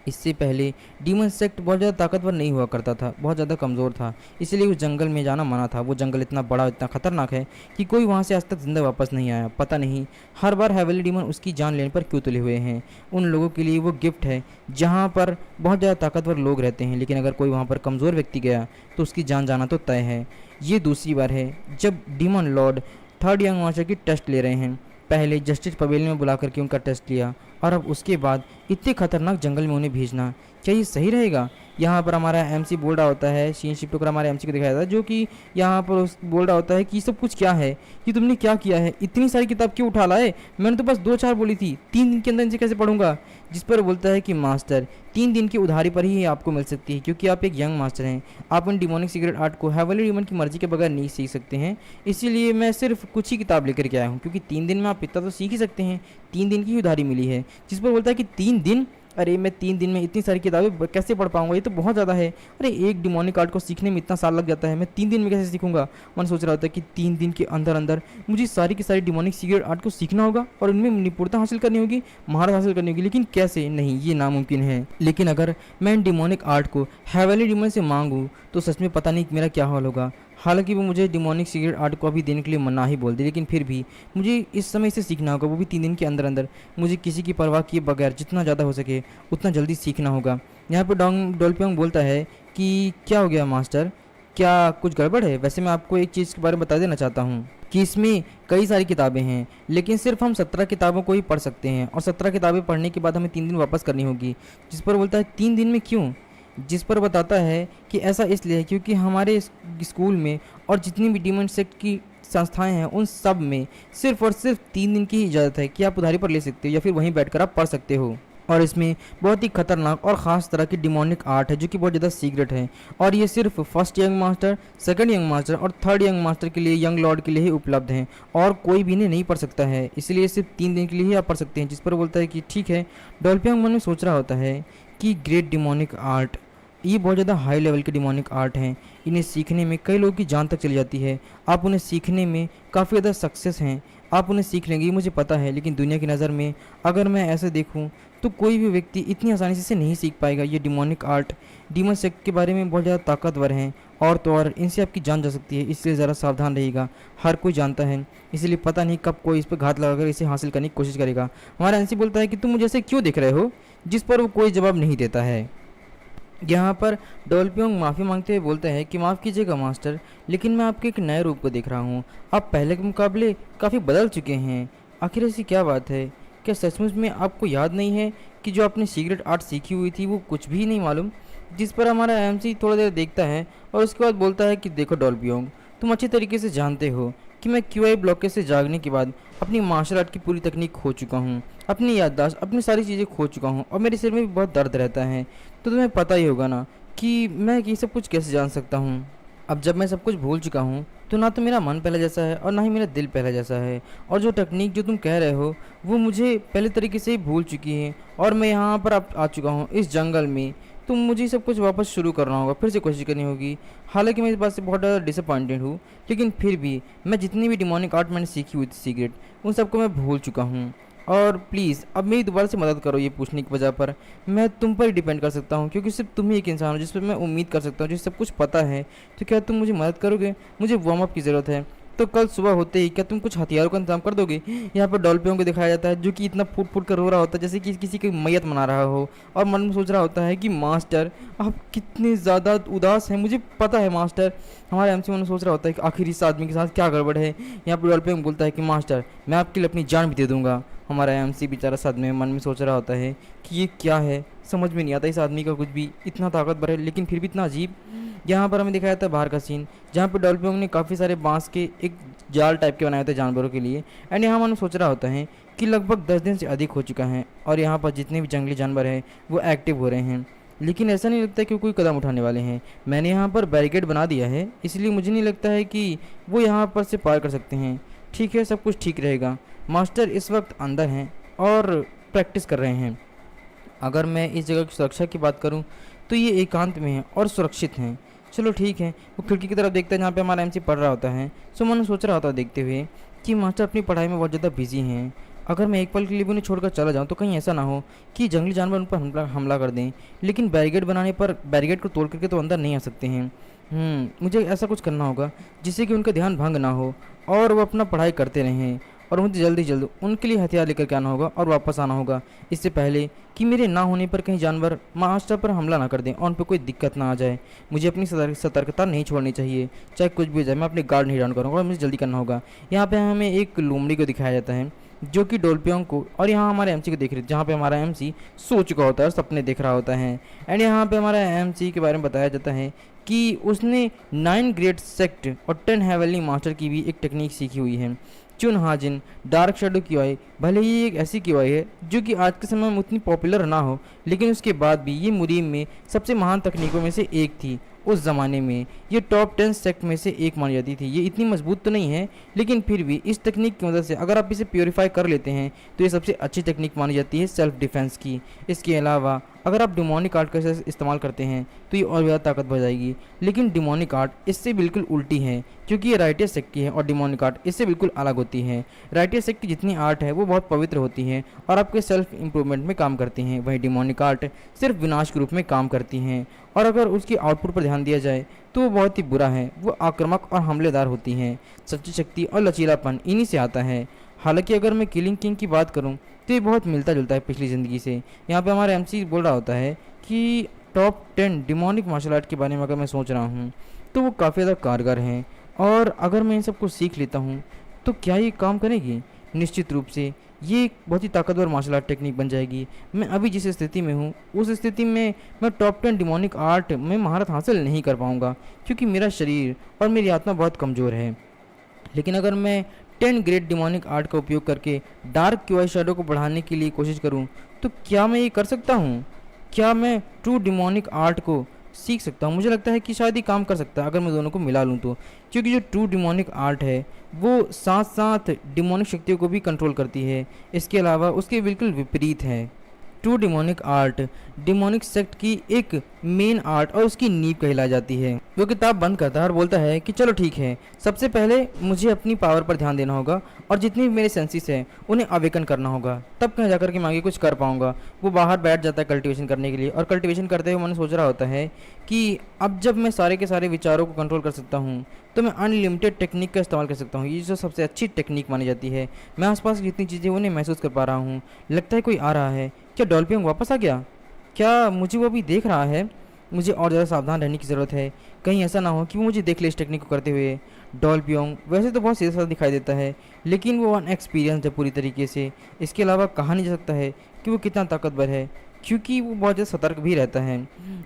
इससे पहले डीमन सेक्ट बहुत ज़्यादा ताकतवर नहीं हुआ करता था, बहुत ज़्यादा कमज़ोर था, इसलिए उस जंगल में जाना मना था। वो जंगल इतना बड़ा, इतना खतरनाक है कि कोई वहाँ से आज तक जिंदा वापस नहीं आया। पता नहीं हर बार हेवनली डीमन उसकी जान लेने पर क्यों तुले हुए हैं। उन लोगों के लिए वो गिफ्ट है जहाँ पर बहुत ज़्यादा ताकतवर लोग रहते हैं, लेकिन अगर कोई वहाँ पर कमज़ोर व्यक्ति गया तो उसकी जान जाना तो तय है। ये दूसरी बार है जब demon Lord third young master की टेस्ट ले रहे हैं। पहले जस्टिस पवेलियन में बुला करके उनका टेस्ट लिया और अब उसके बाद इतने खतरनाक जंगल में उन्हें भेजना, क्या ये सही रहेगा? यहाँ पर हमारा एमसी बोल रहा होता है, शीन शिफ्ट होकर हमारे एमसी को दिखाया जाता है, जो कि यहाँ पर उस बोल रहा होता है कि ये सब कुछ क्या है, ये तुमने क्या किया है, इतनी सारी किताब क्यों उठा लाए? मैंने तो बस 2-4 बोली थी, 3 दिन के अंदर इनसे कैसे पढ़ूंगा? जिस पर बोलता है कि मास्टर, 3 दिन की उधारी पर ही आपको मिल सकती है, क्योंकि आप एक यंग मास्टर हैं। आप उन डिमोनिक सीक्रेट आर्ट को हेवनली डीमन की मर्जी के बगैर नहीं सीख सकते हैं, इसीलिए मैं सिर्फ कुछ ही किताब लेकर के आया हूँ, क्योंकि 3 दिन में आप इतना तो सीख ही सकते हैं। 3 दिन की ही उधारी मिली है। जिस पर बोलता है कि 3 दिन, अरे मैं 3 दिन में इतनी सारी किताबें कैसे पढ़ पाऊंगा, ये तो बहुत ज़्यादा है। अरे एक डिमोनिक आर्ट को सीखने में इतना साल लग जाता है, मैं 3 दिन में कैसे सीखूंगा? मन सोच रहा होता है कि 3 दिन के अंदर अंदर मुझे सारी की सारी डिमोनिक सीक्रेट आर्ट को सीखना होगा और उनमें निपुणता हासिल करनी होगी, महारत हासिल करनी होगी। लेकिन कैसे? नहीं, ये नामुमकिन है। लेकिन अगर मैं इन डिमोनिक आर्ट को हेवनली डीमन से मांगूँ तो सच में पता नहीं मेरा क्या हाल होगा। हालांकि वो मुझे डिमोनिक सीक्रेट आर्ट को अभी देने के लिए मना ही बोल दी, लेकिन फिर भी मुझे इस समय इसे सीखना होगा, वो भी 3 दिन के अंदर अंदर। मुझे किसी की परवाह किए बगैर जितना ज़्यादा हो सके उतना जल्दी सीखना होगा। यहाँ पर डोलपियोंग बोलता है कि क्या हो गया मास्टर, क्या कुछ गड़बड़ है? वैसे मैं आपको एक चीज़ के बारे में बता देना चाहता हूँ कि इसमें कई सारी किताबें हैं, लेकिन सिर्फ हम 17 किताबों को ही पढ़ सकते हैं और 17 किताबें पढ़ने के बाद हमें 3 दिन वापस करनी होगी। जिस पर बोलता है 3 दिन में क्यों? जिस पर बताता है कि ऐसा इसलिए है क्योंकि हमारे स्कूल में और जितनी भी डीमन सेक्ट की संस्थाएं हैं उन सब में सिर्फ और सिर्फ 3 दिन की ही इजाज़त है कि आप उधारी पर ले सकते हो या फिर वहीं बैठकर आप पढ़ सकते हो। और इसमें बहुत ही खतरनाक और ख़ास तरह की डिमोनिक आर्ट है जो कि बहुत ज़्यादा सीक्रेट है, और ये सिर्फ first young master, second young master और थर्ड यंग मास्टर के लिए, यंग लॉर्ड के लिए ही उपलब्ध हैं और कोई भी इन्हें नहीं पढ़ सकता है, इसलिए सिर्फ 3 दिन के लिए ही आप पढ़ सकते हैं। जिस पर बोलता है कि ठीक है। डोलपियोंग मन में सोच रहा होता है कि ग्रेट डिमोनिक आर्ट, ये बहुत ज़्यादा हाई लेवल के डिमोनिक आर्ट हैं, इन्हें सीखने में कई लोगों की जान तक चली जाती है। आप उन्हें सीखने में काफ़ी ज़्यादा सक्सेस हैं, आप उन्हें सीख लेंगे, ये मुझे पता है, लेकिन दुनिया की नज़र में अगर मैं ऐसे देखूं तो कोई भी व्यक्ति इतनी आसानी से इसे नहीं सीख पाएगा। ये डिमोनिक आर्ट डीमन सेक्ट के बारे में बहुत ज़्यादा ताकतवर हैं और तो और इनसे आपकी जान जा सकती है, इसलिए ज़रा सावधान रहिएगा। हर कोई जानता है, इसलिए पता नहीं कब कोई इस पर घात लगाकर इसे हासिल करने की कोशिश करेगा। हमारा एनसी बोलता है कि तुम मुझे ऐसे क्यों देख रहे हो? जिस पर वो कोई जवाब नहीं देता है। यहाँ पर डोलपियोंग माफ़ी मांगते हुए बोलता है कि माफ़ कीजिएगा मास्टर, लेकिन मैं आपके एक नए रूप को देख रहा हूँ। आप पहले के मुकाबले काफ़ी बदल चुके हैं। आखिर ऐसी क्या बात है? क्या सचमुच में आपको याद नहीं है कि जो आपने सीक्रेट आर्ट सीखी हुई थी वो कुछ भी नहीं मालूम? जिस पर हमारा एमसी थोड़ा देर देखता है और उसके बाद बोलता है कि देखो डोलपियोंग, तुम अच्छी तरीके से जानते हो कि मैं क्यूआई ब्लॉकेज से जागने के बाद अपनी मार्शल आर्ट की पूरी तकनीक खो चुका हूँ, अपनी याददाश्त, अपनी सारी चीज़ें खो चुका हूँ और मेरे सिर में भी बहुत दर्द रहता है। तो तुम्हें पता ही होगा ना कि मैं ये सब कुछ कैसे जान सकता हूँ। अब जब मैं सब कुछ भूल चुका हूँ तो ना तो मेरा मन पहले जैसा है और ना ही मेरा दिल पहले जैसा है, और जो टेक्निक जो तुम कह रहे हो वो मुझे पहले तरीके से ही भूल चुकी है और मैं यहाँ पर अब आ चुका हूँ इस जंगल में तो मुझे ये सब कुछ वापस शुरू करना होगा, फिर से कोशिश करनी होगी। हालांकि मैं इस बात से बहुत ज़्यादा डिसअपॉइंटेड हूँ, लेकिन फिर भी मैं जितनी भी डिमोनिक आर्ट मैंने सीखी हुई थी सीक्रेट, उन सबको मैं भूल चुका हूँ। और प्लीज़ अब मेरी दोबारा से मदद करो ये पूछने की वजह पर। मैं तुम पर ही डिपेंड कर सकता हूँ, क्योंकि सिर्फ तुम ही एक इंसान हो जिस पर मैं उम्मीद कर सकता हूँ, जिसे सब कुछ पता है। तो क्या तुम मुझे मदद करोगे? मुझे वार्म अप की ज़रूरत है। तो कल सुबह होते ही क्या तुम कुछ हथियारों का इंतजाम कर दोगे? यहाँ पर डॉल्फियों को दिखाया जाता है जो कि इतना फूट फूट कर रो रहा होता है जैसे कि किसी की मैयत मना रहा हो, और मन में सोच रहा होता है कि मास्टर आप कितने ज़्यादा उदास हैं। मुझे पता है मास्टर। हमारे एमसी मन में सोच रहा होता है कि आखिर इस आदमी के साथ क्या गड़बड़ है। यहाँ पर डॉल्फिन बोलता है कि मास्टर मैं आपके लिए अपनी जान भी दे दूंगा। हमारा एमसी बेचारा सदमे में मन में सोच रहा होता है कि ये क्या है, समझ में नहीं आता इस आदमी का कुछ भी। इतना ताकतवर है लेकिन फिर भी इतना अजीब। यहाँ पर हमें दिखाया था बाहर का सीन, जहाँ पर डॉल्फिन ने काफ़ी सारे बांस के एक जाल टाइप के बनाए थे जानवरों के लिए। एंड यहाँ मन सोच रहा होता है कि लगभग 10 दिन से अधिक हो चुका है और यहाँ पर जितने भी जंगली जानवर हैं वो एक्टिव हो रहे हैं, लेकिन ऐसा नहीं लगता कि कोई कदम उठाने वाले हैं। मैंने यहाँ पर बैरिकेड बना दिया है, इसलिए मुझे नहीं लगता है कि वो यहाँ पर से पार कर सकते हैं। ठीक है, सब कुछ ठीक रहेगा। मास्टर इस वक्त अंदर हैं और प्रैक्टिस कर रहे हैं। अगर मैं इस जगह की सुरक्षा की बात करूं तो ये एकांत में है और सुरक्षित हैं। चलो ठीक है। वो खिड़की की तरफ देखता है जहाँ पे हमारा एमसी पढ़ रहा होता है। सो मन सोच रहा होता है देखते हुए कि मास्टर अपनी पढ़ाई में बहुत ज़्यादा बिजी हैं। अगर मैं एक पल के लिए भी उन्हें छोड़कर चला जाऊँ तो कहीं ऐसा ना हो कि जंगली जानवर उन पर हमला कर दें। लेकिन बैरिकेड बनाने पर बैरिकेड को तोड़ करके तो अंदर नहीं आ सकते हैं। मुझे ऐसा कुछ करना होगा जिससे कि उनका ध्यान भंग ना हो और वो अपना पढ़ाई करते रहें। और मुझे जल्दी जल्द उनके लिए हथियार लेकर के आना होगा और वापस आना होगा, इससे पहले कि मेरे ना होने पर कहीं जानवर मास्टर पर हमला ना कर दें और उन पर कोई दिक्कत ना आ जाए। मुझे अपनी सतर्कता नहीं छोड़नी चाहिए, चाहे कुछ भी हो जाए। मैं अपने गार्ड नहीं डाउन करूँगा और मुझे जल्दी करना होगा। यहाँ पे हमें एक लोमड़ी को दिखाया जाता है जो कि डोल्फियों को, और यहाँ हमारे एमसी को देख रहे थे, जहाँ पे हमारा एमसी सो चुका होता है और सपने देख रहा होता है। एंड यहाँ पे हमारा एमसी के बारे में बताया जाता है कि उसने 9 ग्रेट सेक्ट और 10 हेवनली मास्टर की भी एक टेक्निक सीखी हुई है। चुन हाजिन डार्क शेडो की वाई भले ही एक ऐसी की वाई है जो कि आज के समय में उतनी पॉपुलर ना हो, लेकिन उसके बाद भी ये मुरीम में सबसे महान तकनीकों में से एक थी। उस ज़माने में ये टॉप 10 सेक्ट में से एक मानी जाती थी। ये इतनी मजबूत तो नहीं है, लेकिन फिर भी इस तकनीक की मदद से अगर आप इसे प्योरीफाई कर लेते हैं तो ये सबसे अच्छी तकनीक मानी जाती है सेल्फ डिफेंस की। इसके अलावा अगर आप डिमोनिक आर्ट का इस्तेमाल करते हैं तो ये और ज़्यादा ताकत बढ़ जाएगी। लेकिन डिमोनिक आर्ट इससे बिल्कुल उल्टी है, क्योंकि ये राइटियस सेक्ट की है और डिमोनिक आर्ट इससे बिल्कुल अलग होती है। राइटियस सेक्ट की जितनी आर्ट है वो बहुत पवित्र होती है और आपके सेल्फ इम्प्रूवमेंट में काम करती हैं, वहीं डिमोनिक आर्ट सिर्फ विनाश के रूप में काम करती हैं। और अगर उसकी आउटपुट पर ध्यान दिया जाए तो वो बहुत ही बुरा है। वो आक्रामक और हमलेदार होती हैं। सच्ची शक्ति और लचीलापन इन्हीं से आता है। हालांकि अगर मैं किलिंग किंग की बात करूं तो ये बहुत मिलता जुलता है पिछली ज़िंदगी से। यहाँ पे हमारा एमसी बोल रहा होता है कि टॉप 10 डिमोनिक मार्शल आर्ट के बारे में अगर मैं सोच रहा हूँ तो वो काफ़ी ज़्यादा कारगर हैं, और अगर मैं इन सबको सीख लेता हूँ तो क्या ये काम करेगी? निश्चित रूप से ये एक बहुत ही ताकतवर मार्शल आर्ट टेक्निक बन जाएगी। मैं अभी जिस स्थिति में हूँ उस स्थिति में मैं टॉप 10 डिमोनिक आर्ट में महारत हासिल नहीं कर पाऊँगा, क्योंकि मेरा शरीर और मेरी आत्मा बहुत कमज़ोर है। लेकिन अगर मैं 10 ग्रेट डिमोनिक आर्ट का उपयोग करके डार्क क्यूआई शैडो को बढ़ाने के लिए कोशिश करूं तो क्या मैं ये कर सकता हूं? क्या मैं ट्रू डिमोनिक आर्ट को सीख सकता हूं? मुझे लगता है कि शायद ये काम कर सकता है अगर मैं दोनों को मिला लूं तो, क्योंकि जो ट्रू डिमोनिक आर्ट है वो साथ साथ डिमोनिक शक्तियों को भी कंट्रोल करती है। इसके अलावा उसके बिल्कुल विपरीत है। True demonic art demonic sect की एक मेन आर्ट और उसकी नींव कहलाई जाती है। वो किताब बंद करता है और बोलता है कि चलो ठीक है, सबसे पहले मुझे अपनी पावर पर ध्यान देना होगा और जितनी भी मेरे सेंसेस हैं उन्हें अवेकन करना होगा, तब कहीं जाकर के मैं आगे कुछ कर पाऊंगा। वो बाहर बैठ जाता है कल्टीवेशन करने के लिए, और कल्टीवेशन करते हुए मैंने सोच रहा होता है कि अब जब मैं सारे के सारे विचारों को कंट्रोल कर सकता हूँ तो मैं अनलिमिटेड टेक्निक का इस्तेमाल कर सकता हूँ। ये जो सबसे अच्छी टेक्निक मानी जाती है। मैं आसपास की जितनी चीज़ें उन्हें महसूस कर पा रहा हूँ। लगता है कोई आ रहा है। क्या डॉल्फिन वापस आ गया? क्या मुझे वो अभी देख रहा है? मुझे और ज़्यादा सावधान रहने की ज़रूरत है, कहीं ऐसा ना हो कि वो मुझे देख ले इस टेक्निक को करते हुए। डॉल्फियोंग वैसे तो बहुत सीधा साधा दिखाई देता है, लेकिन वो अनएक्सपीरियंस्ड है पूरी तरीके से। इसके अलावा कहा नहीं जा सकता है कि वो कितना ताकतवर है, क्योंकि वो बहुत ज़्यादा सतर्क भी रहता है।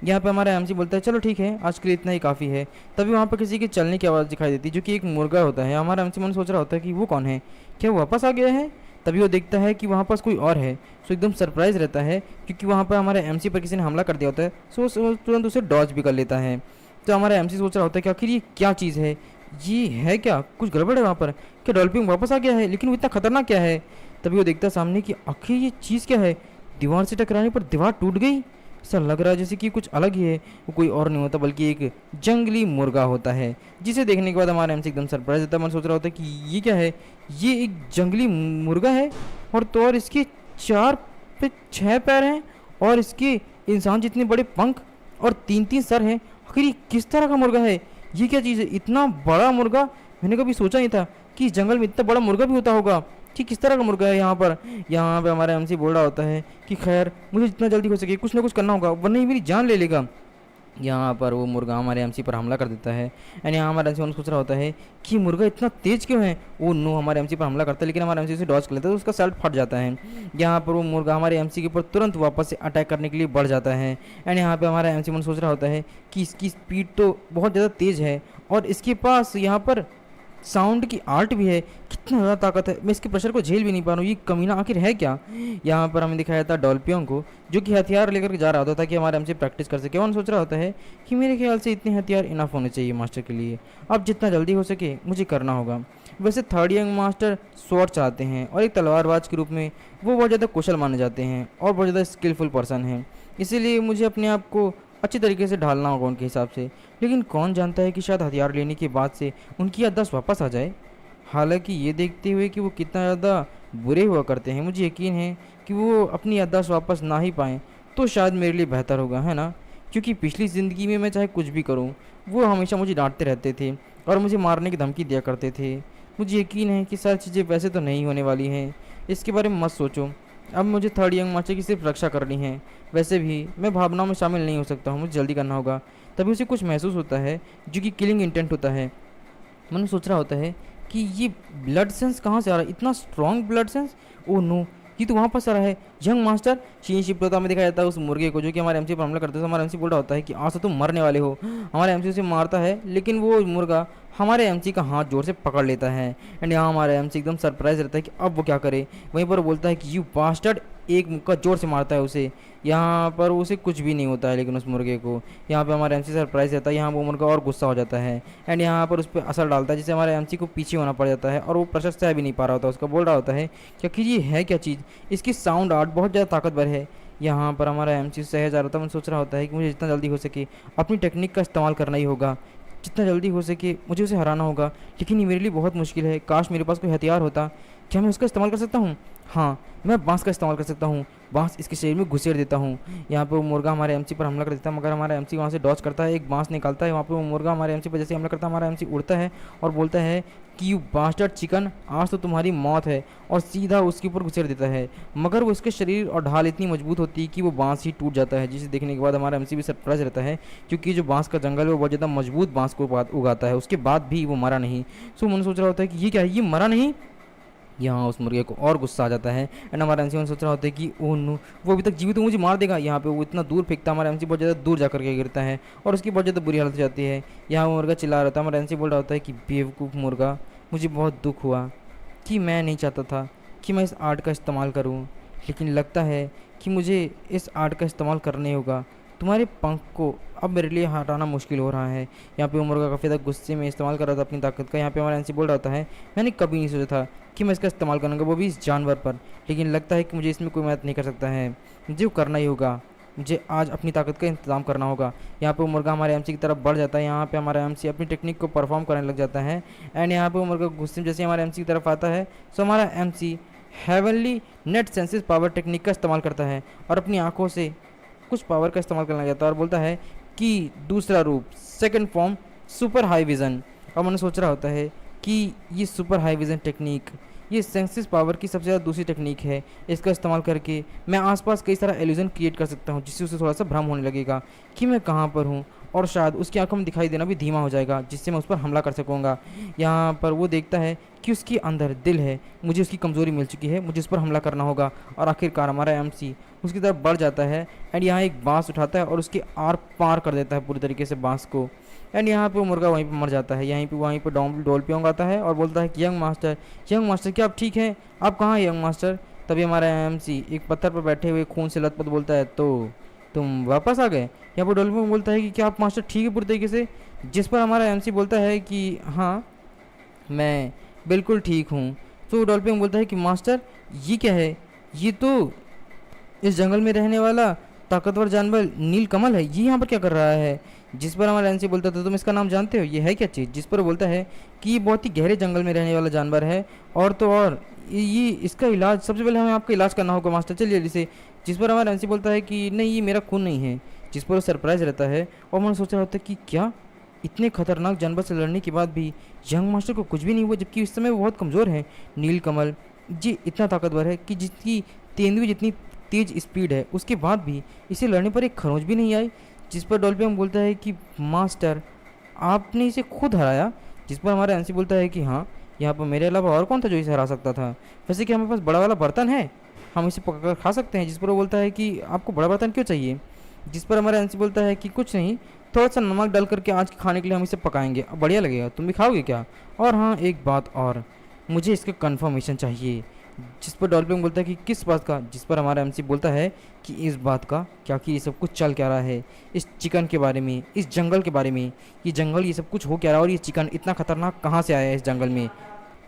यहाँ पे हमारा एमसी बोलता है चलो ठीक है, आज के लिए इतना ही काफ़ी है। तभी वहाँ पर किसी के चलने की आवाज़ दिखाई देती है, जो कि एक मुर्गा होता है। हमारा एमसी मन सोच रहा होता है कि वो कौन है, क्या वो वापस आ गया है? तभी वो देखता है कि वहाँ पास कोई और है। सो एकदम सरप्राइज रहता है, क्योंकि वहाँ पर हमारे एमसी पर किसी ने हमला कर दिया होता है। सो तुरंत उसे डॉज भी कर लेता है। तो हमारा एमसी सोच रहा होता है कि आखिर ये क्या चीज़ है, ये है क्या, कुछ गड़बड़ है वहाँ पर, क्या डॉल्फिन वापस आ गया है? लेकिन वो इतना खतरनाक क्या है? तभी वो देखता है सामने कि आखिर ये चीज़ क्या है। दीवार से टकराने पर दीवार टूट गई। ऐसा लग रहा है जैसे कि कुछ अलग ही है। वो कोई और नहीं होता बल्कि एक जंगली मुर्गा होता है, जिसे देखने के बाद हमारा एमसी एकदम सरप्राइज होता है। मन सोच रहा होता है कि ये क्या है, ये एक जंगली मुर्गा है। और तो और इसके 4 पे 6 पैर हैं, और इसके इंसान जितने बड़े पंख और 3-3 सर हैं। आखिर ये किस तरह का मुर्गा है, ये क्या चीज़ है, इतना बड़ा मुर्गा। मैंने कभी सोचा नहीं था कि इस जंगल में इतना बड़ा मुर्गा भी होता होगा। कि किस तरह का मुर्गा है यहाँ पे हमारा एमसी बोल रहा होता है कि खैर मुझे जितना जल्दी हो सके कुछ ना कुछ करना होगा, वरना ही मेरी जान ले लेगा। यहाँ पर वो मुर्गा हमारे एमसी पर हमला कर देता है। एंड यहाँ हमारा एमसी सोच रहा होता है कि मुर्गा इतना तेज क्यों है। वो नो हमारे एमसी पर हमला करता है, लेकिन हमारे एमसी उसे डॉज कर लेता है, तो उसका शर्ट फट जाता है। यहाँ पर वो मुर्गा हमारे एमसी के ऊपर तुरंत वापस से अटैक करने के लिए बढ़ जाता है। एंड यहाँ पे हमारा एमसी मन सोच रहा होता है कि इसकी स्पीड तो बहुत ज़्यादा तेज़ है, और इसके पास यहाँ पर साउंड की आर्ट भी है। कितना ज़्यादा ताकत है, मैं इसके प्रेशर को झेल भी नहीं पा रहा हूँ, ये कमीना आखिर है क्या। यहाँ पर हमें दिखाया था डॉल्फियों को, जो कि हथियार लेकर के जा रहा होता ताकि हमारे हमसे प्रैक्टिस कर सके। और सोच रहा होता है कि मेरे ख्याल से इतने हथियार इनफ होने चाहिए मास्टर के लिए, अब जितना जल्दी हो सके मुझे करना होगा। वैसे थर्ड यंग मास्टर स्वॉर्ड चाहते हैं, और एक तलवारबाज के रूप में वो बहुत ज़्यादा कुशल माने जाते हैं और बहुत ज़्यादा स्किलफुल पर्सन हैं। इसीलिए मुझे अपने आप को अच्छी तरीके से ढालना होगा उनके हिसाब से। लेकिन कौन जानता है कि शायद हथियार लेने के बाद से उनकी याददाश्त वापस आ जाए। हालांकि ये देखते हुए कि वो कितना ज़्यादा बुरे हुआ करते हैं, मुझे यकीन है कि वो अपनी याददाश्त वापस ना ही पाएँ तो शायद मेरे लिए बेहतर होगा, है ना। क्योंकि पिछली ज़िंदगी में मैं चाहे कुछ भी करूँ, वो हमेशा मुझे डांटते रहते थे और मुझे मारने की धमकी दिया करते थे। मुझे यकीन है कि सारी चीज़ें वैसे तो नहीं होने वाली हैं, इसके बारे में मत सोचो। अब मुझे थर्ड यंग मास्टर की सिर्फ रक्षा करनी है। वैसे भी मैं भावनाओं में शामिल नहीं हो सकता हूँ, मुझे जल्दी करना होगा। तभी उसे कुछ महसूस होता है जो कि किलिंग इंटेंट होता है। मन सोच रहा होता है कि ये ब्लड सेंस कहाँ से आ रहा है, इतना strong blood sense. Oh no, ये तो वहाँ पास आ रहा है। यंग मास्टर शीन शिफ्ट होता हमें दिखाया जाता है उस मुर्गे को, जो कि हमारे एमसी पर हमला करता है। हमारा एमसी बोल रहा होता है कि आज तो तुम मरने वाले हो। हमारे एमसी उसे मारता है, लेकिन वो मुर्गा हमारे एमसी का हाथ जोर से पकड़ लेता है। एंड यहाँ हमारा एमसी एकदम सरप्राइज रहता है कि अब वो क्या करे। वहीं पर बोलता है कि यू बास्टर्ड, एक मुक्का जोर से मारता है उसे। यहाँ पर उसे कुछ भी नहीं होता है, लेकिन उस मुर्गे को यहाँ पे हमारे एमसी सरप्राइज रहता है। यहाँ वो मुर्गा और गुस्सा हो जाता है एंड यहाँ पर उस पर असर डालता है, जिससे हमारे एमसी को पीछे होना पड़ जाता है और वो प्रेशर सह भी नहीं पा रहा होता। उसका बोल रहा होता है कि आखिर ये है क्या चीज़, इसकी साउंड आर्ट बहुत ज़्यादा ताकतवर है। यहाँ पर हमारा एमसी सह जा रहा था। मैं सोच रहा होता है कि मुझे जितना जल्दी हो सके अपनी टेक्निक का इस्तेमाल करना ही होगा, जितना जल्दी हो सके मुझे उसे हराना होगा। लेकिन ये मेरे लिए बहुत मुश्किल है, काश मेरे पास कोई हथियार होता। क्या मैं उसका इस्तेमाल कर सकता हूँ? हाँ, मैं बांस का इस्तेमाल कर सकता हूँ। बांस इसके शरीर में घुसेड़ देता हूँ। यहाँ पे वो मुर्गा हमारे एमसी पर हमला कर देता है, मगर हमारा एमसी वहाँ से डॉज करता है, एक बांस निकालता है। वहाँ पे वो मुर्गा हमारे एमसी पर जैसे हमला करता है, हमारा एमसी उड़ता है और बोलता है कि यू बास्टर्ड चिकन, आज तो तुम्हारी मौत है, और सीधा उसके ऊपर घुसेड़ देता है। मगर वो उसके शरीर और ढाल इतनी मजबूत होती है कि वो बांस ही टूट जाता है, जिसे देखने के बाद हमारा एमसी भी सरप्राइज रहता है, क्योंकि जो बांस का जंगल है वो बहुत ज़्यादा मजबूत बांस को उगाता है। उसके बाद भी वो मरा नहीं। सो मन सोच रहा होता है कि ये क्या है, ये मरा नहीं। यहाँ उस मुर्गे को और गुस्सा आ जाता है एंड हमारा एमसी सोच रहा होता है कि ओ नो, वो अभी तक जीवित तो मुझे मार देगा। यहाँ पे वो इतना दूर फेंकता है, हमारा एमसी बहुत ज़्यादा दूर जाकर के गिरता है और उसकी बहुत ज़्यादा बुरी हालत हो जाती है। यहाँ वो मुर्गा चिल्ला रहा था, हमारा एमसी बोल रहा होता है कि बेवकूफ़ मुर्गा, मुझे बहुत दुख हुआ कि मैं नहीं चाहता था कि मैं इस आर्ट का इस्तेमाल करूँ, लेकिन लगता है कि मुझे इस आर्ट का इस्तेमाल करना ही होगा। तुम्हारे पंख को अब मेरे लिए हटाना मुश्किल हो रहा है। यहाँ पे वो मुर्गा काफ़ी ज़्यादा गुस्से में इस्तेमाल कर रहा था अपनी ताकत का। यहाँ पे हमारा एनसी बोल रहा होता है मैंने कभी नहीं सोचा था कि मैं इसका इस्तेमाल करूँगा, वो भी इस जानवर पर, लेकिन लगता है कि मुझे इसमें कोई मदद नहीं कर सकता है। मुझे वो करना ही होगा, मुझे आज अपनी ताकत का इंतजाम करना होगा। यहाँ पे वो मुर्गा हमारे एमसी की तरफ बढ़ जाता है। यहाँ पे हमारा एमसी अपनी टेक्निक को परफॉर्म करने लग जाता है एंड यहाँ पे वो मुर्गा गुस्से में जैसे हमारे एमसी की तरफ आता है, सो हमारा MC heavenly net senses power technique का इस्तेमाल करता है और अपनी आंखों से कुछ पावर का इस्तेमाल करना जाता है और बोलता है कि दूसरा रूप, second form, super high vision. और मैंने सोच रहा होता है कि ये सुपर हाई विज़न टेक्निक, ये सेंसिस पावर की सबसे ज़्यादा दूसरी टेक्निक है। इसका इस्तेमाल करके मैं आसपास कई सारा एल्यूजन क्रिएट कर सकता हूँ, जिससे उसे थोड़ा सा भ्रम होने लगेगा कि मैं कहाँ पर हूँ, और शायद उसकी आंखों में दिखाई देना भी धीमा हो जाएगा, जिससे मैं उस पर हमला कर सकूँगा। यहाँ पर वो देखता है कि उसके अंदर दिल है, मुझे उसकी कमज़ोरी मिल चुकी है, मुझे उस पर हमला करना होगा। और आखिरकार हमारा एमसी उसकी तरफ बढ़ जाता है एंड यहाँ एक बाँस उठाता है और उसके आर पार कर देता है पूरी तरीके से बाँस को। एंड यहाँ पे वो मुर्गा वहीं पे मर जाता है। वहीं पे डॉल्फियोंग आता है और बोलता है कि यंग मास्टर क्या आप ठीक हैं? आप कहाँ हैं यंग मास्टर? तभी हमारा एमसी एक पत्थर पर बैठे हुए खून से लथपथ बोलता है, तो तुम वापस आ गए? यहाँ पर डॉल्फिन बोलता है कि क्या आप मास्टर ठीक है पूरी तरीके से? जिस पर हमारा एमसी बोलता है कि हाँ, मैं बिल्कुल ठीक हूँ। तो डॉल्फिन बोलता है कि मास्टर ये क्या है? ये तो इस जंगल में रहने वाला ताकतवर जानवर नीलकमल है, ये यहाँ पर क्या कर रहा है? जिस पर हमारा एनसी बोलता था तुम इसका नाम जानते हो, ये है क्या चीज़? जिस पर बोलता है कि ये बहुत ही गहरे जंगल में रहने वाला जानवर है, और तो और ये इसका इलाज, सबसे पहले हमें आपका इलाज करना होगा मास्टर, चलिए जल्दी से। जिस पर हमारा एनसी बोलता है कि नहीं, ये मेरा खून नहीं है। जिस पर वो सरप्राइज रहता है और मैंने सोचा होता है कि क्या इतने खतरनाक जानवर से लड़ने के बाद भी यंग मास्टर को कुछ भी नहीं हुआ, जबकि इस समय वो बहुत कमज़ोर है। नीलकमल जी इतना ताकतवर है कि जिसकी तेंदुए जितनी तेज स्पीड है, उसके बाद भी इसे लड़ने पर एक खरोंच भी नहीं आई। जिस पर डॉल्फिन बोलता है कि मास्टर, आपने इसे खुद हराया। जिस पर हमारा एनसी बोलता है कि हाँ, यहाँ पर मेरे अलावा और कौन था जो इसे हरा सकता था? वैसे कि हमारे पास बड़ा वाला बर्तन है, हम इसे पकड़ खा सकते हैं। जिस पर वो बोलता है कि आपको बड़ा बर्तन क्यों चाहिए? जिस पर हमारा एनसी बोलता है कि कुछ नहीं, थोड़ा सा नमक डाल करके आज खाने के लिए हम इसे पकाएंगे, अब बढ़िया लगेगा, तुम भी खाओगे क्या? और हाँ, एक बात और, मुझे इसका कंफर्मेशन चाहिए। जिस पर डॉल्फिन बोलता है कि किस बात का? जिस पर हमारा एमसी बोलता है कि इस बात का, क्या कि ये सब कुछ चल क्या रहा है, इस चिकन के बारे में, इस जंगल के बारे में, ये जंगल, ये सब कुछ हो क्या रहा है, और ये चिकन इतना खतरनाक कहाँ से आया है इस जंगल में,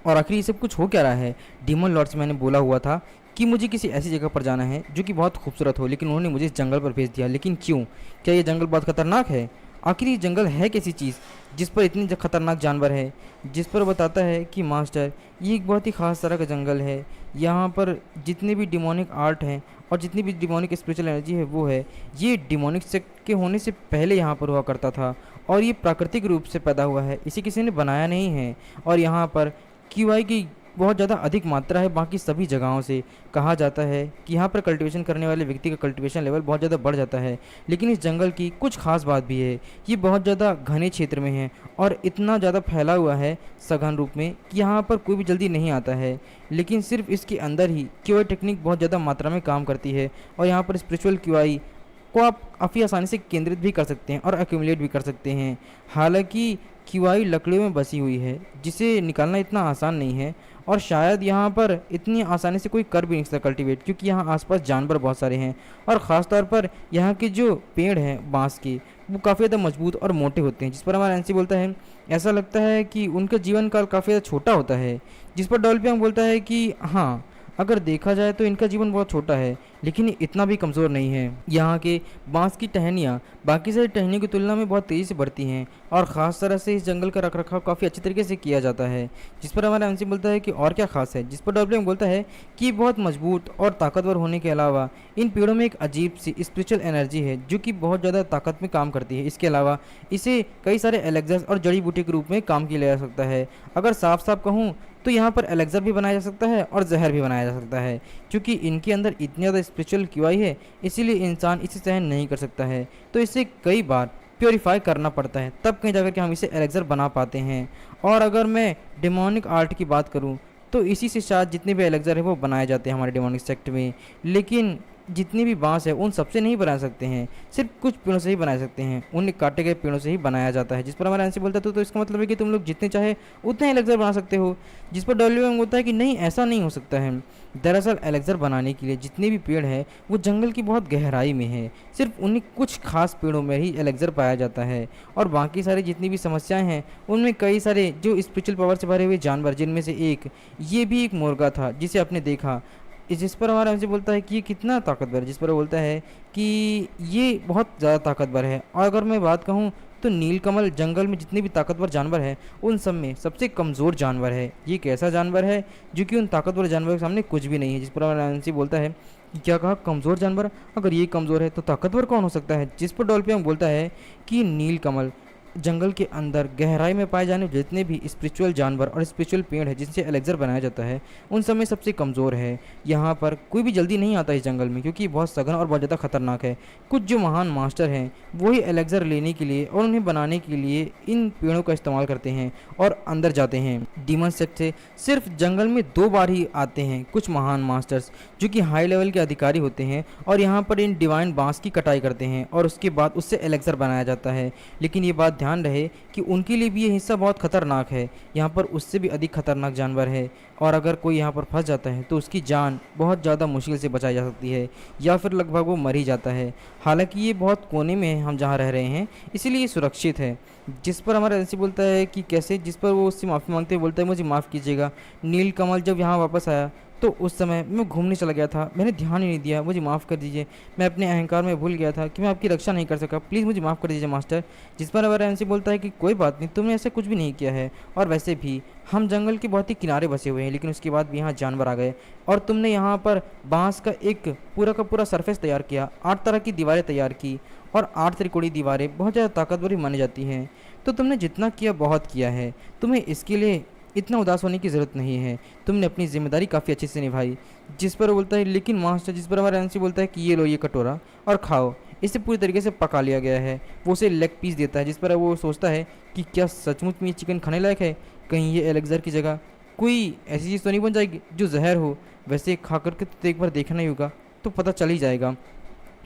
और आखिर ये सब कुछ हो क्या रहा है? डीमन लॉर्ड से मैंने बोला हुआ था कि मुझे किसी ऐसी जगह पर जाना है जो कि बहुत खूबसूरत हो, लेकिन उन्होंने मुझे इस जंगल पर भेज दिया। लेकिन क्यों? क्या ये जंगल बहुत खतरनाक है? आखिर ये जंगल है कैसी चीज़ जिस पर इतनी खतरनाक जानवर है? जिस पर बताता है कि मास्टर, ये एक बहुत ही ख़ास तरह का जंगल है, यहाँ पर जितने भी डिमोनिक आर्ट हैं और जितनी भी डिमोनिक स्पिरिचुअल एनर्जी है वो है, ये डिमोनिक सेक्ट के होने से पहले यहाँ पर हुआ करता था, और ये प्राकृतिक रूप से पैदा हुआ है, इसे किसी ने बनाया नहीं है। और यहाँ पर क्यूआई की बहुत ज़्यादा अधिक मात्रा है बाकी सभी जगहों से। कहा जाता है कि यहाँ पर कल्टीवेशन करने वाले व्यक्ति का कल्टीवेशन लेवल बहुत ज़्यादा बढ़ जाता है। लेकिन इस जंगल की कुछ खास बात भी है, ये बहुत ज़्यादा घने क्षेत्र में है और इतना ज़्यादा फैला हुआ है सघन रूप में कि यहाँ पर कोई भी जल्दी नहीं आता है। लेकिन सिर्फ इसके अंदर ही क्यूआई टेक्निक बहुत ज़्यादा मात्रा में काम करती है, और यहाँ पर स्पिरिचुअल क्यूआई को आप काफ़ी आसानी से केंद्रित भी कर सकते हैं और एक्यूमुलेट भी कर सकते हैं। हालांकि क्यूआई लकड़ियों में बसी हुई है, जिसे निकालना इतना आसान नहीं है, और शायद यहाँ पर इतनी आसानी से कोई कर भी नहीं सकता कल्टीवेट, क्योंकि यहाँ आसपास जानवर बहुत सारे हैं, और ख़ास तौर पर यहाँ के जो पेड़ हैं बांस के, वो काफ़ी ज़्यादा मजबूत और मोटे होते हैं। जिस पर हमारा एनसी बोलता है ऐसा लगता है कि उनका जीवन काल काफ़ी ज़्यादा छोटा होता है। जिस पर डॉल्फिन बोलता है कि हाँ, अगर देखा जाए तो इनका जीवन बहुत छोटा है, लेकिन ये इतना भी कमज़ोर नहीं है। यहाँ के बांस की टहनियाँ बाकी सारी टहनियों की तुलना में बहुत तेज़ी से बढ़ती हैं, और ख़ास तरह से इस जंगल का रखरखाव काफ़ी अच्छे तरीके से किया जाता है। जिस पर हमारा एमसी बोलता है कि और क्या खास है? जिस पर डॉल्फिन बोलता है कि ये बहुत मजबूत और ताकतवर होने के अलावा इन पेड़ों में एक अजीब सी स्पिरिचुअल एनर्जी है जो कि बहुत ज़्यादा ताकत में काम करती है। इसके अलावा इसे कई सारे एलेक्सर्स और जड़ी बूटी के रूप में काम किया जा सकता है। अगर साफ साफ कहूँ तो यहाँ पर एलेक्सर भी बनाया जा सकता है और जहर भी बनाया जा सकता है, क्योंकि इनके अंदर इतनी ज़्यादा स्पिरिचुअल क्यूआई है, इसीलिए इंसान इसे सहन नहीं कर सकता है, तो इसे कई बार प्योरीफाई करना पड़ता है, तब कहीं जाकर के हम इसे एलेक्सर बना पाते हैं। और अगर मैं डेमोनिक आर्ट की बात करूँ तो इसी से शायद जितने भी एलेक्सर हैं वो बनाए जाते हैं हमारे डेमोनिक सेक्ट में, लेकिन जितनी भी बांस है उन सबसे नहीं बना सकते हैं, सिर्फ कुछ पेड़ों से ही बना सकते हैं, उन काटे गए पेड़ों से ही बनाया जाता है। जिस पर हमारा एनसी बोलता है तो इसका मतलब है कि तुम लोग जितने चाहे उतने एलेक्सर बना सकते हो। जिस पर डॉल्फिन बोलता है कि नहीं, ऐसा नहीं हो सकता है। दरअसल एलेक्सर बनाने के लिए जितने भी पेड़ हैं वो जंगल की बहुत गहराई में है, सिर्फ उन्हीं कुछ खास पेड़ों में ही एलेक्सर पाया जाता है, और बाकी सारी जितनी भी समस्याएं हैं उनमें कई सारे जो स्पिरिचुअल पावर से भरे हुए जानवर, जिनमें से एक ये भी एक मुर्गा था जिसे आपने देखा। जिस पर हमारा हमसे बोलता है कि ये कितना ताकतवर है? जिस पर वो बोलता है कि ये बहुत ज़्यादा ताकतवर है, और अगर मैं बात कहूँ तो नीलकमल जंगल में जितने भी ताकतवर जानवर हैं उन सब में सबसे कमज़ोर जानवर है। ये एक ऐसा जानवर है जो कि उन ताकतवर जानवरों के सामने कुछ भी नहीं है। जिस पर हमारा एनसी बोलता है कि क्या कहा, कमज़ोर जानवर? अगर ये कमज़ोर है तो ताकतवर कौन हो सकता है? जिस पर डॉल्फिन बोलता है कि नीलकमल जंगल के अंदर गहराई में पाए जाने जितने भी स्पिरिचुअल जानवर और स्पिरिचुअल पेड़ है जिनसे एलेक्सर बनाया जाता है उन सब में सबसे कमज़ोर है। यहाँ पर कोई भी जल्दी नहीं आता इस जंगल में, क्योंकि बहुत सघन और बहुत ज़्यादा खतरनाक है। कुछ जो महान मास्टर हैं वही एलेक्सर लेने के लिए और उन्हें बनाने के लिए इन पेड़ों का इस्तेमाल करते हैं और अंदर जाते हैं। डीमन सेक्ट से सिर्फ जंगल में 2 बार ही आते हैं कुछ महान मास्टर्स जो कि हाई लेवल के अधिकारी होते हैं, और यहाँ पर इन डिवाइन बांस की कटाई करते हैं और उसके बाद उससे एलेक्सर बनाया जाता है। लेकिन ये बात ध्यान रहे कि उनके लिए भी ये हिस्सा बहुत खतरनाक है, यहाँ पर उससे भी अधिक खतरनाक जानवर है, और अगर कोई यहाँ पर फंस जाता है तो उसकी जान बहुत ज़्यादा मुश्किल से बचाई जा सकती है, या फिर लगभग वो मर ही जाता है। हालांकि ये बहुत कोने में है हम जहाँ रह रहे हैं, इसीलिए ये सुरक्षित है। जिस पर हमारा एनसी बोलता है कि कैसे? जिस पर वो उससे माफ़ी मांगते हुए बोलता है मुझे माफ़ कीजिएगा। नीलकमल जब यहाँ वापस आया तो उस समय मैं घूमने चला गया था, मैंने ध्यान ही नहीं दिया, मुझे माफ़ कर दीजिए। मैं अपने अहंकार में भूल गया था कि मैं आपकी रक्षा नहीं कर सका, प्लीज़ मुझे माफ़ कर दीजिए मास्टर। जिस पर अब एमसी बोलता है कि कोई बात नहीं, तुमने ऐसा कुछ भी नहीं किया है, और वैसे भी हम जंगल के बहुत ही किनारे बसे हुए हैं, लेकिन उसके बाद भी यहाँ जानवर आ गए और तुमने यहाँ पर बांस का एक पूरा का पूरा सरफेस तैयार किया, 8 तरह की दीवारें तैयार की, और 8 त्रिकोणीय दीवारें बहुत ज़्यादा ताकतवर भी मानी जाती हैं। तो तुमने जितना किया बहुत किया है, तुम्हें इसके लिए इतना उदास होने की ज़रूरत नहीं है, तुमने अपनी जिम्मेदारी काफ़ी अच्छे से निभाई। जिस पर वो बोलता है लेकिन मास्टर, जिस पर हमारा एमसी बोलता है कि ये लो ये कटोरा और खाओ, इसे पूरी तरीके से पका लिया गया है। वो उसे लेग पीस देता है, जिस पर वो सोचता है कि क्या सचमुच में ये चिकन खाने लायक है, कहीं ये एलेक्ज़र की जगह कोई ऐसी चीज़ तो नहीं बन जाएगी जो जहर हो। वैसे खा करके तो एक बार देखना ही होगा, तो पता चल ही जाएगा।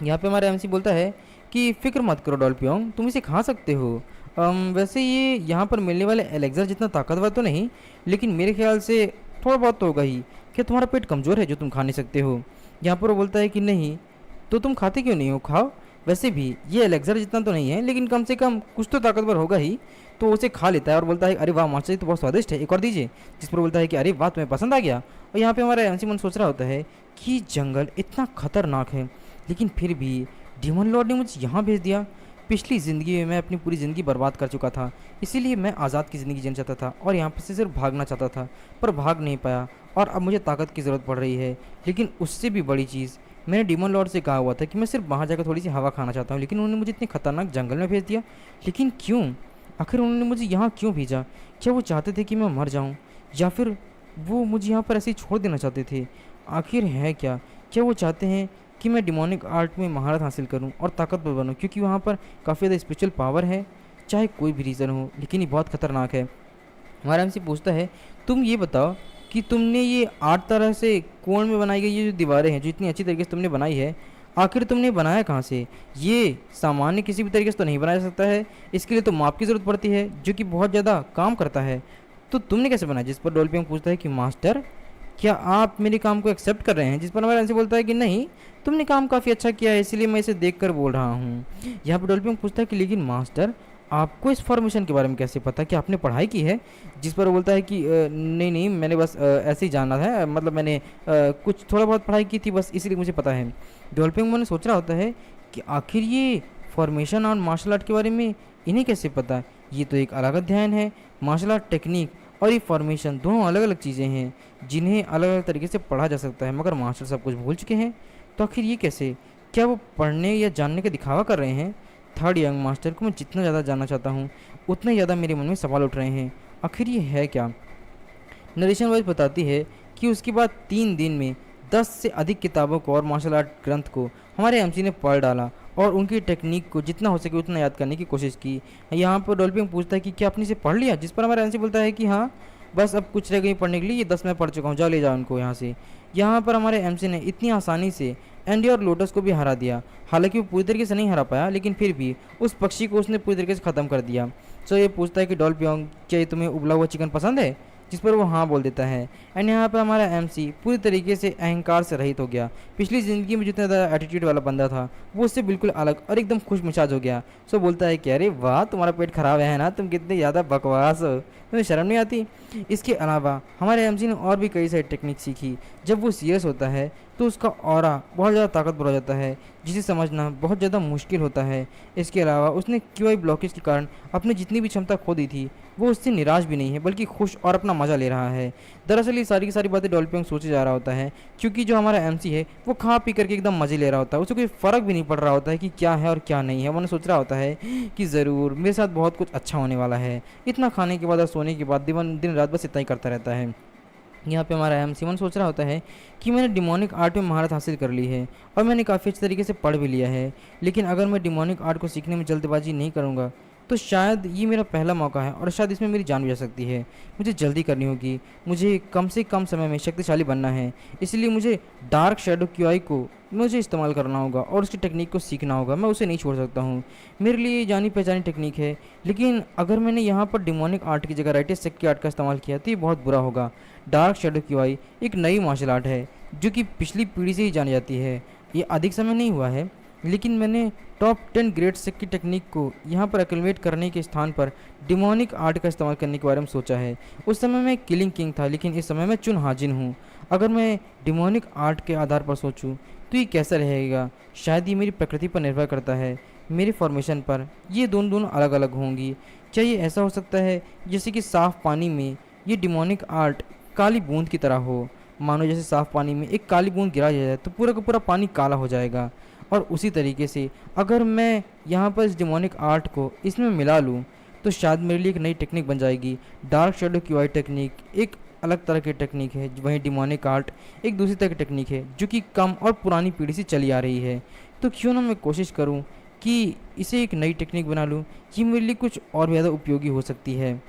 यहाँ पे हमारा एमसी बोलता है कि फ़िक्र मत करो डॉल्पियोंग, तुम इसे खा सकते हो। वैसे ये यहाँ पर मिलने वाले एलेक्ज़र जितना ताकतवर तो नहीं, लेकिन मेरे ख्याल से थोड़ा बहुत तो होगा ही। क्या तुम्हारा पेट कमज़ोर है जो तुम खा नहीं सकते हो? यहाँ पर वो बोलता है कि नहीं, तो तुम खाते क्यों नहीं हो, खाओ। वैसे भी ये एलेक्ज़र जितना तो नहीं है, लेकिन कम से कम कुछ तो ताकतवर होगा ही। तो उसे खा लेता है और बोलता है अरे वाह मास्टर जी, तो बहुत स्वादिष्ट है, एक और दीजिए। जिस पर बोलता है कि अरे वाह, तुम्हें पसंद आ गया। और यहाँ पे हमारा एमसी मन सोच रहा होता है कि जंगल इतना खतरनाक है, लेकिन फिर भी डीमन लॉर्ड ने मुझे यहाँ भेज दिया। पिछली ज़िंदगी में मैं अपनी पूरी ज़िंदगी बर्बाद कर चुका था, इसीलिए मैं आज़ाद की ज़िंदगी जीना चाहता था और यहाँ पर से सिर्फ भागना चाहता था, पर भाग नहीं पाया और अब मुझे ताकत की ज़रूरत पड़ रही है। लेकिन उससे भी बड़ी चीज़, मैंने डीमन लॉर्ड से कहा हुआ था कि मैं सिर्फ वहाँ जाकर थोड़ी सी हवा खाना चाहता हूँ, लेकिन उन्होंने मुझे इतने खतरनाक जंगल में भेज दिया। लेकिन क्यों? आखिर उन्होंने मुझे यहाँ क्यों भेजा? क्या वो चाहते थे कि मैं मर जाऊँ, या फिर वो मुझे यहाँ पर ऐसे ही छोड़ देना चाहते थे? आखिर है क्या? क्या वो चाहते हैं कि मैं डिमोनिक आर्ट में महारत हासिल करूं और ताकतवर बनूं, क्योंकि वहाँ पर काफ़ी ज़्यादा स्पिरिचुअल पावर है? चाहे कोई भी रीज़न हो, लेकिन ये बहुत खतरनाक है। हमारा एमसी पूछता है तुम ये बताओ कि तुमने ये 8 तरह से कोण में बनाई गई ये जो दीवारें हैं, जो इतनी अच्छी तरीके से तुमने बनाई है, आखिर तुमने बनाया कहाँ से? ये सामान्य किसी भी तरीके से तो नहीं बनाया जा सकता है, इसके लिए तो माप की ज़रूरत पड़ती है, जो कि बहुत ज़्यादा काम करता है। तो तुमने कैसे बनाया? जिस पर डॉल्फिन पूछता है कि मास्टर, क्या आप मेरे काम को एक्सेप्ट कर रहे हैं? जिस पर हमारा एमसी बोलता है कि नहीं, तुमने काम काफ़ी अच्छा किया है, इसलिए मैं इसे देख कर बोल रहा हूँ। यहाँ पर डॉल्फिन पूछता है कि लेकिन मास्टर, आपको इस फॉर्मेशन के बारे में कैसे पता, कि आपने पढ़ाई की है? जिस पर वो बोलता है कि नहीं नहीं, मैंने बस ऐसे ही जाना है, मतलब मैंने कुछ थोड़ा बहुत पढ़ाई की थी बस, इसीलिए मुझे पता है। डॉल्फिन मैंने सोच रहा होता है कि आखिर ये फॉर्मेशन और मार्शल आर्ट के बारे में इन्हें कैसे पता? ये तो एक अलग अध्ययन है। मार्शल आर्ट टेक्निक और ये फॉर्मेशन दोनों अलग अलग चीज़ें हैं, जिन्हें अलग अलग तरीके से पढ़ा जा सकता है, मगर मास्टर सब कुछ भूल चुके हैं। तो आखिर ये कैसे? क्या वो पढ़ने या जानने का दिखावा कर रहे हैं? थर्ड यंग मास्टर को मैं जितना ज़्यादा जानना चाहता हूँ, उतना ज़्यादा मेरे मन में सवाल उठ रहे हैं। आखिर ये है क्या? नरेशन वाइज बताती है कि उसके बाद 3 दिन में 10 से अधिक किताबों को और मार्शल आर्ट ग्रंथ को हमारे एमसी ने पढ़ डाला और उनकी टेक्निक को जितना हो सके उतना याद करने की कोशिश की। यहाँ पर डॉल्फिन पूछता है कि क्या आपने इसे पढ़ लिया? जिस पर हमारा एमसी बोलता है कि हाँ, बस अब कुछ रह गई पढ़ने के लिए, ये 10 मैं पढ़ चुका हूँ, जाओ ले जाओ उनको यहाँ से। यहाँ पर हमारे एमसी ने इतनी आसानी से एंडी और लोटस को भी हरा दिया। हालांकि वो पूरी तरीके से नहीं हरा पाया, लेकिन फिर भी उस पक्षी को उसने पूरी तरीके से ख़त्म कर दिया। तो ये पूछता है कि डॉल्फिन, क्या ये तुम्हें उबला हुआ चिकन पसंद है? जिस पर वो हाँ बोल देता है। एंड यहाँ पर हमारा एमसी पूरी तरीके से अहंकार से रहित हो गया। पिछली ज़िंदगी में जितना ज़्यादा एटीट्यूड वाला बंदा था, वो उससे बिल्कुल अलग और एकदम खुश मिजाज हो गया। सो बोलता है कि अरे वाह, तुम्हारा पेट खराब है ना, तुम कितने ज़्यादा बकवास हो, तुम्हें शर्म नहीं आती? इसके अलावा हमारे एमसी ने और भी कई सारी टेक्निक सीखी। जब वो सीरियस होता है तो उसका ऑरा बहुत ज़्यादा ताकतवर हो जाता है, जिसे समझना बहुत ज़्यादा मुश्किल होता है। इसके अलावा उसने क्यूआई ब्लॉकेज के कारण अपनी जितनी भी क्षमता खो दी थी, वो उससे निराश भी नहीं है, बल्कि खुश और अपना मज़ा ले रहा है। दरअसल ये सारी की सारी बातें डॉल्फिन सोचे जा रहा होता है, क्योंकि जो हमारा एमसी है वो खा पी करके एकदम मज़े ले रहा होता है, उसे कोई फ़र्क भी नहीं पड़ रहा होता है कि क्या है और क्या नहीं है। मैंने सोच रहा होता है कि ज़रूर मेरे साथ बहुत कुछ अच्छा होने वाला है। इतना खाने के बाद और सोने के बाद दिन रात बस इतना ही करता रहता है। यहाँ पे हमारा एमसी मन सोच रहा होता है कि मैंने डिमोनिक आर्ट में महारत हासिल कर ली है और मैंने काफ़ी अच्छे तरीके से पढ़ भी लिया है, लेकिन अगर मैं डिमोनिक आर्ट को सीखने में जल्दबाजी नहीं करूँगा तो शायद ये मेरा पहला मौका है और शायद इसमें मेरी जान भी जा सकती है। मुझे जल्दी करनी होगी, मुझे कम से कम समय में शक्तिशाली बनना है, इसलिए मुझे डार्क शेडो क्यूआई को मुझे इस्तेमाल करना होगा और उसकी टेक्निक को सीखना होगा। मैं उसे नहीं छोड़ सकता हूँ, मेरे लिए ये जानी पहचानी टेक्निक है। लेकिन अगर मैंने यहाँ पर डिमोनिक आर्ट की जगह राइटिस सेक्की आर्ट का इस्तेमाल किया तो ये बहुत बुरा होगा। डार्क शेडो क्यूआई एक नई मार्शल आर्ट है जो कि पिछली पीढ़ी से ही जानी जाती है। ये अधिक समय नहीं हुआ है, लेकिन मैंने टॉप 10 ग्रेट सेक की टेक्निक को यहाँ पर एक्टिवेट करने के स्थान पर डिमोनिक आर्ट का इस्तेमाल करने के बारे में सोचा है। उस समय मैं किलिंग किंग था, लेकिन इस समय मैं चुन हाजिन हूँ। अगर मैं डिमोनिक आर्ट के आधार पर सोचूं तो ये कैसा रहेगा? शायद ये मेरी प्रकृति पर निर्भर करता है, मेरे फॉर्मेशन पर। ये दोनों दोनों अलग अलग होंगी। क्या ये ऐसा हो सकता है जैसे कि साफ़ पानी में ये डिमोनिक आर्ट काली बूंद की तरह हो? मानो जैसे साफ़ पानी में एक काली बूंद गिरा जाए तो पूरा का पूरा पानी काला हो जाएगा। और उसी तरीके से अगर मैं यहाँ पर इस डिमोनिक आर्ट को इसमें मिला लूँ तो शायद मेरे लिए एक नई टेक्निक बन जाएगी। डार्क शेडो क्यूआई टेक्निक एक अलग तरह की टेक्निक है, वहीं डिमोनिक आर्ट एक दूसरी तरह की टेक्निक है जो कि कम और पुरानी पीढ़ी से चली आ रही है। तो क्यों ना मैं कोशिश करूं कि इसे एक नई टेक्निक बना लूं, ये मेरे लिए कुछ और भी ज़्यादा उपयोगी हो सकती है।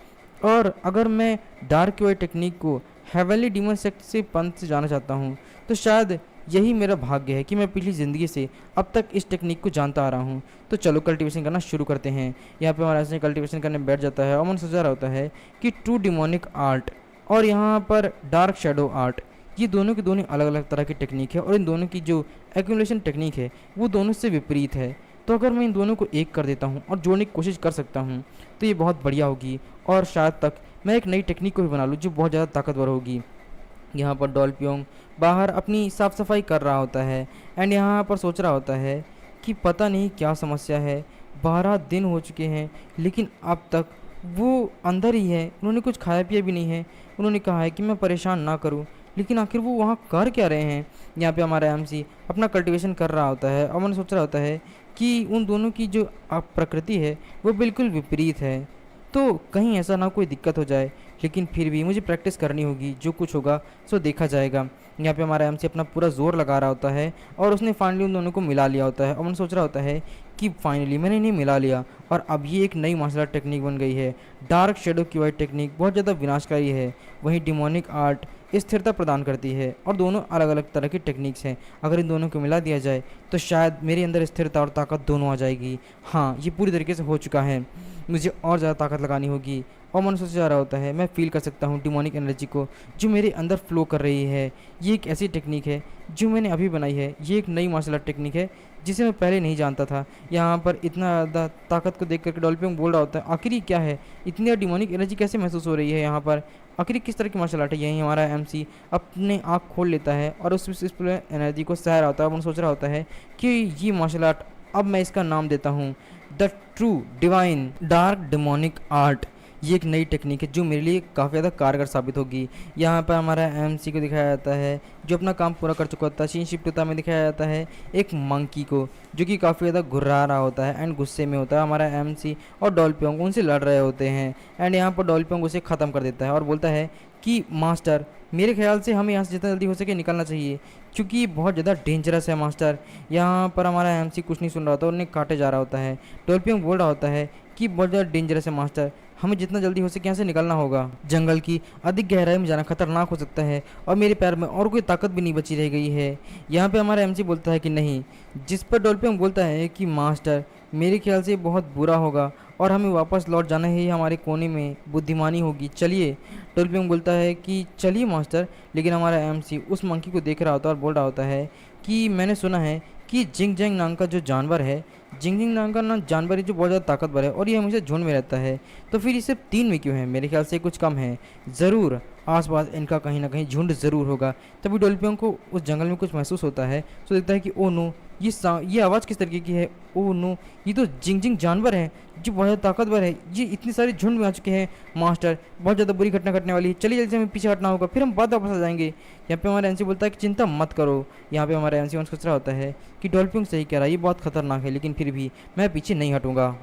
और अगर मैं डार्क क्यूआई टेक्निक को हेवनली डीमन सेक्ट से पंथ से जाना चाहता हूँ तो शायद यही मेरा भाग्य है कि मैं पिछली ज़िंदगी से अब तक इस टेक्निक को जानता आ रहा हूँ। तो चलो कल्टीवेशन करना शुरू करते हैं। यहाँ पे हमारा ऐसे कल्टीवेशन करने बैठ जाता है और मन सोचा रहा होता है कि ट्रू डिमोनिक आर्ट और यहाँ पर डार्क शेडो आर्ट, ये दोनों की दोनों अलग अलग तरह की टेक्निक है और इन दोनों की जो एक्यूमुलेशन टेक्निक है वो दोनों से विपरीत है। तो अगर मैं इन दोनों को एक कर देता हूँ और जोड़ने की कोशिश कर सकता हूँ तो ये बहुत बढ़िया होगी और शायद तक मैं एक नई टेक्निक को भी बना लूँ जो बहुत ज़्यादा ताकतवर होगी। यहाँ पर डॉल्पियोंग बाहर अपनी साफ़ सफाई कर रहा होता है एंड यहाँ पर सोच रहा होता है कि पता नहीं क्या समस्या है। 12 दिन हो चुके हैं लेकिन अब तक वो अंदर ही है, उन्होंने कुछ खाया पिया भी नहीं है। उन्होंने कहा है कि मैं परेशान ना करूं, लेकिन आखिर वो वहाँ कर क्या रहे हैं? यहाँ पे हमारा एमसी अपना कल्टीवेशन कर रहा होता है और मैंने सोच रहा होता है कि उन दोनों की जो प्रकृति है वो बिल्कुल विपरीत है, तो कहीं ऐसा ना कोई दिक्कत हो जाए। लेकिन फिर भी मुझे प्रैक्टिस करनी होगी, जो कुछ होगा सो देखा जाएगा। यहाँ पे हमारा एमसी अपना पूरा जोर लगा रहा होता है और उसने फाइनली उन दोनों को मिला लिया होता है और मैंने सोच रहा होता है कि फाइनली मैंने इन्हें मिला लिया और अब ये एक नई मार्शल आर्ट टेक्निक बन गई है। डार्क शेडो क्यूआई टेक्निक बहुत ज़्यादा विनाशकारी है, वहीं डिमोनिक आर्ट स्थिरता प्रदान करती है और दोनों अलग अलग तरह की टेक्निक्स हैं। अगर इन दोनों को मिला दिया जाए तो शायद मेरे अंदर स्थिरता और ताकत दोनों आ जाएगी। हाँ, ये पूरी तरीके से हो चुका है, मुझे और ज़्यादा ताकत लगानी होगी। और मन सोचा जा रहा होता है मैं फ़ील कर सकता हूँ डिमोनिक एनर्जी को जो मेरे अंदर फ्लो कर रही है। ये एक ऐसी टेक्निक है जो मैंने अभी बनाई है, ये एक नई मार्शल आर्ट टेक्निक है जिसे मैं पहले नहीं जानता था। यहाँ पर इतना ज़्यादा ताकत को देख करके डॉल्फिन बोल रहा होता है आखिर ये क्या है, इतनी डिमोनिक एनर्जी कैसे महसूस हो रही है यहाँ पर, आखिर किस तरह की मार्शल आर्ट है। यहीं हमारा एमसी अपने आँख खोल लेता है और उस एनर्जी को सह रहा होता है और सोच रहा होता है कि ये मार्शल आर्ट अब मैं इसका नाम देता हूँ the true divine dark demonic art. ये एक नई टेक्निक है जो मेरे लिए काफ़ी ज़्यादा कारगर साबित होगी। यहाँ पर हमारा एमसी को दिखाया जाता है जो अपना काम पूरा कर चुका होता है। सीन शिफ्ट होता में दिखाया जाता है एक मंकी को जो कि काफ़ी ज़्यादा घुर्रा रहा होता है एंड गुस्से में होता है। हमारा एमसी और डॉल्पियोंग उनसे लड़ रहे होते हैं एंड यहाँ पर डॉल्पियोंग उसे ख़त्म कर देता है और बोलता है कि मास्टर मेरे ख्याल से हमें यहाँ से जितना जल्दी हो सके निकलना चाहिए क्योंकि ये बहुत ज़्यादा डेंजरस है मास्टर। यहाँ पर हमारा एमसी कुछ नहीं सुन रहा होता, उन्हें काटे जा रहा होता है। डॉल्पियोंग बोल रहा होता है कि बहुत ज़्यादा डेंजरस है मास्टर, हमें जितना जल्दी हो सके यहाँ से निकलना होगा। जंगल की अधिक गहराई में जाना खतरनाक हो सकता है और मेरे पैर में और कोई ताकत भी नहीं बची रह गई है। यहाँ पे हमारा एमसी बोलता है कि नहीं, जिस पर डॉल्फिन बोलता है कि मास्टर मेरे ख्याल से बहुत बुरा होगा और हमें वापस लौट जाना ही हमारे कोने में बुद्धिमानी होगी, चलिए। डॉल्फिन बोलता है कि चलिए मास्टर, लेकिन हमारा एमसी उस मंकी को देख रहा होता है और बोल रहा होता है कि मैंने सुना है कि जिंग जैंग नाम का जो जानवर है, जिंग जिंग नाम का ना जानवर है जो बहुत ज़्यादा ताकतवर है और ये हमेशा झुंड में रहता है, तो फिर ये सिर्फ 3 में क्यों है? मेरे ख्याल से कुछ कम है, ज़रूर आसपास इनका कहीं ना कहीं झुंड ज़रूर होगा। तभी डॉल्फिन को उस जंगल में कुछ महसूस होता है, तो देखता है कि ओ नो, ये आवाज़ किस तरीके की है? ओ नो, ये तो जिंग जिंग जानवर है जो बहुत ज़्यादा ताकतवर है, ये इतने सारे झुंड में आ चुके हैं मास्टर, बहुत ज़्यादा बुरी घटना घटने वाली है, चलिए जल्दी से हमें पीछे हटना होगा, फिर हम बाद वापस आ जाएंगे। यहाँ पे हमारा एनसी बोलता है कि चिंता मत करो। यहाँ पे हमारा एनसी सोच रहा होता है कि डॉल्फिन सही कह रहा है, ये बहुत खतरनाक है, लेकिन फिर भी मैं पीछे नहीं हटूंगा।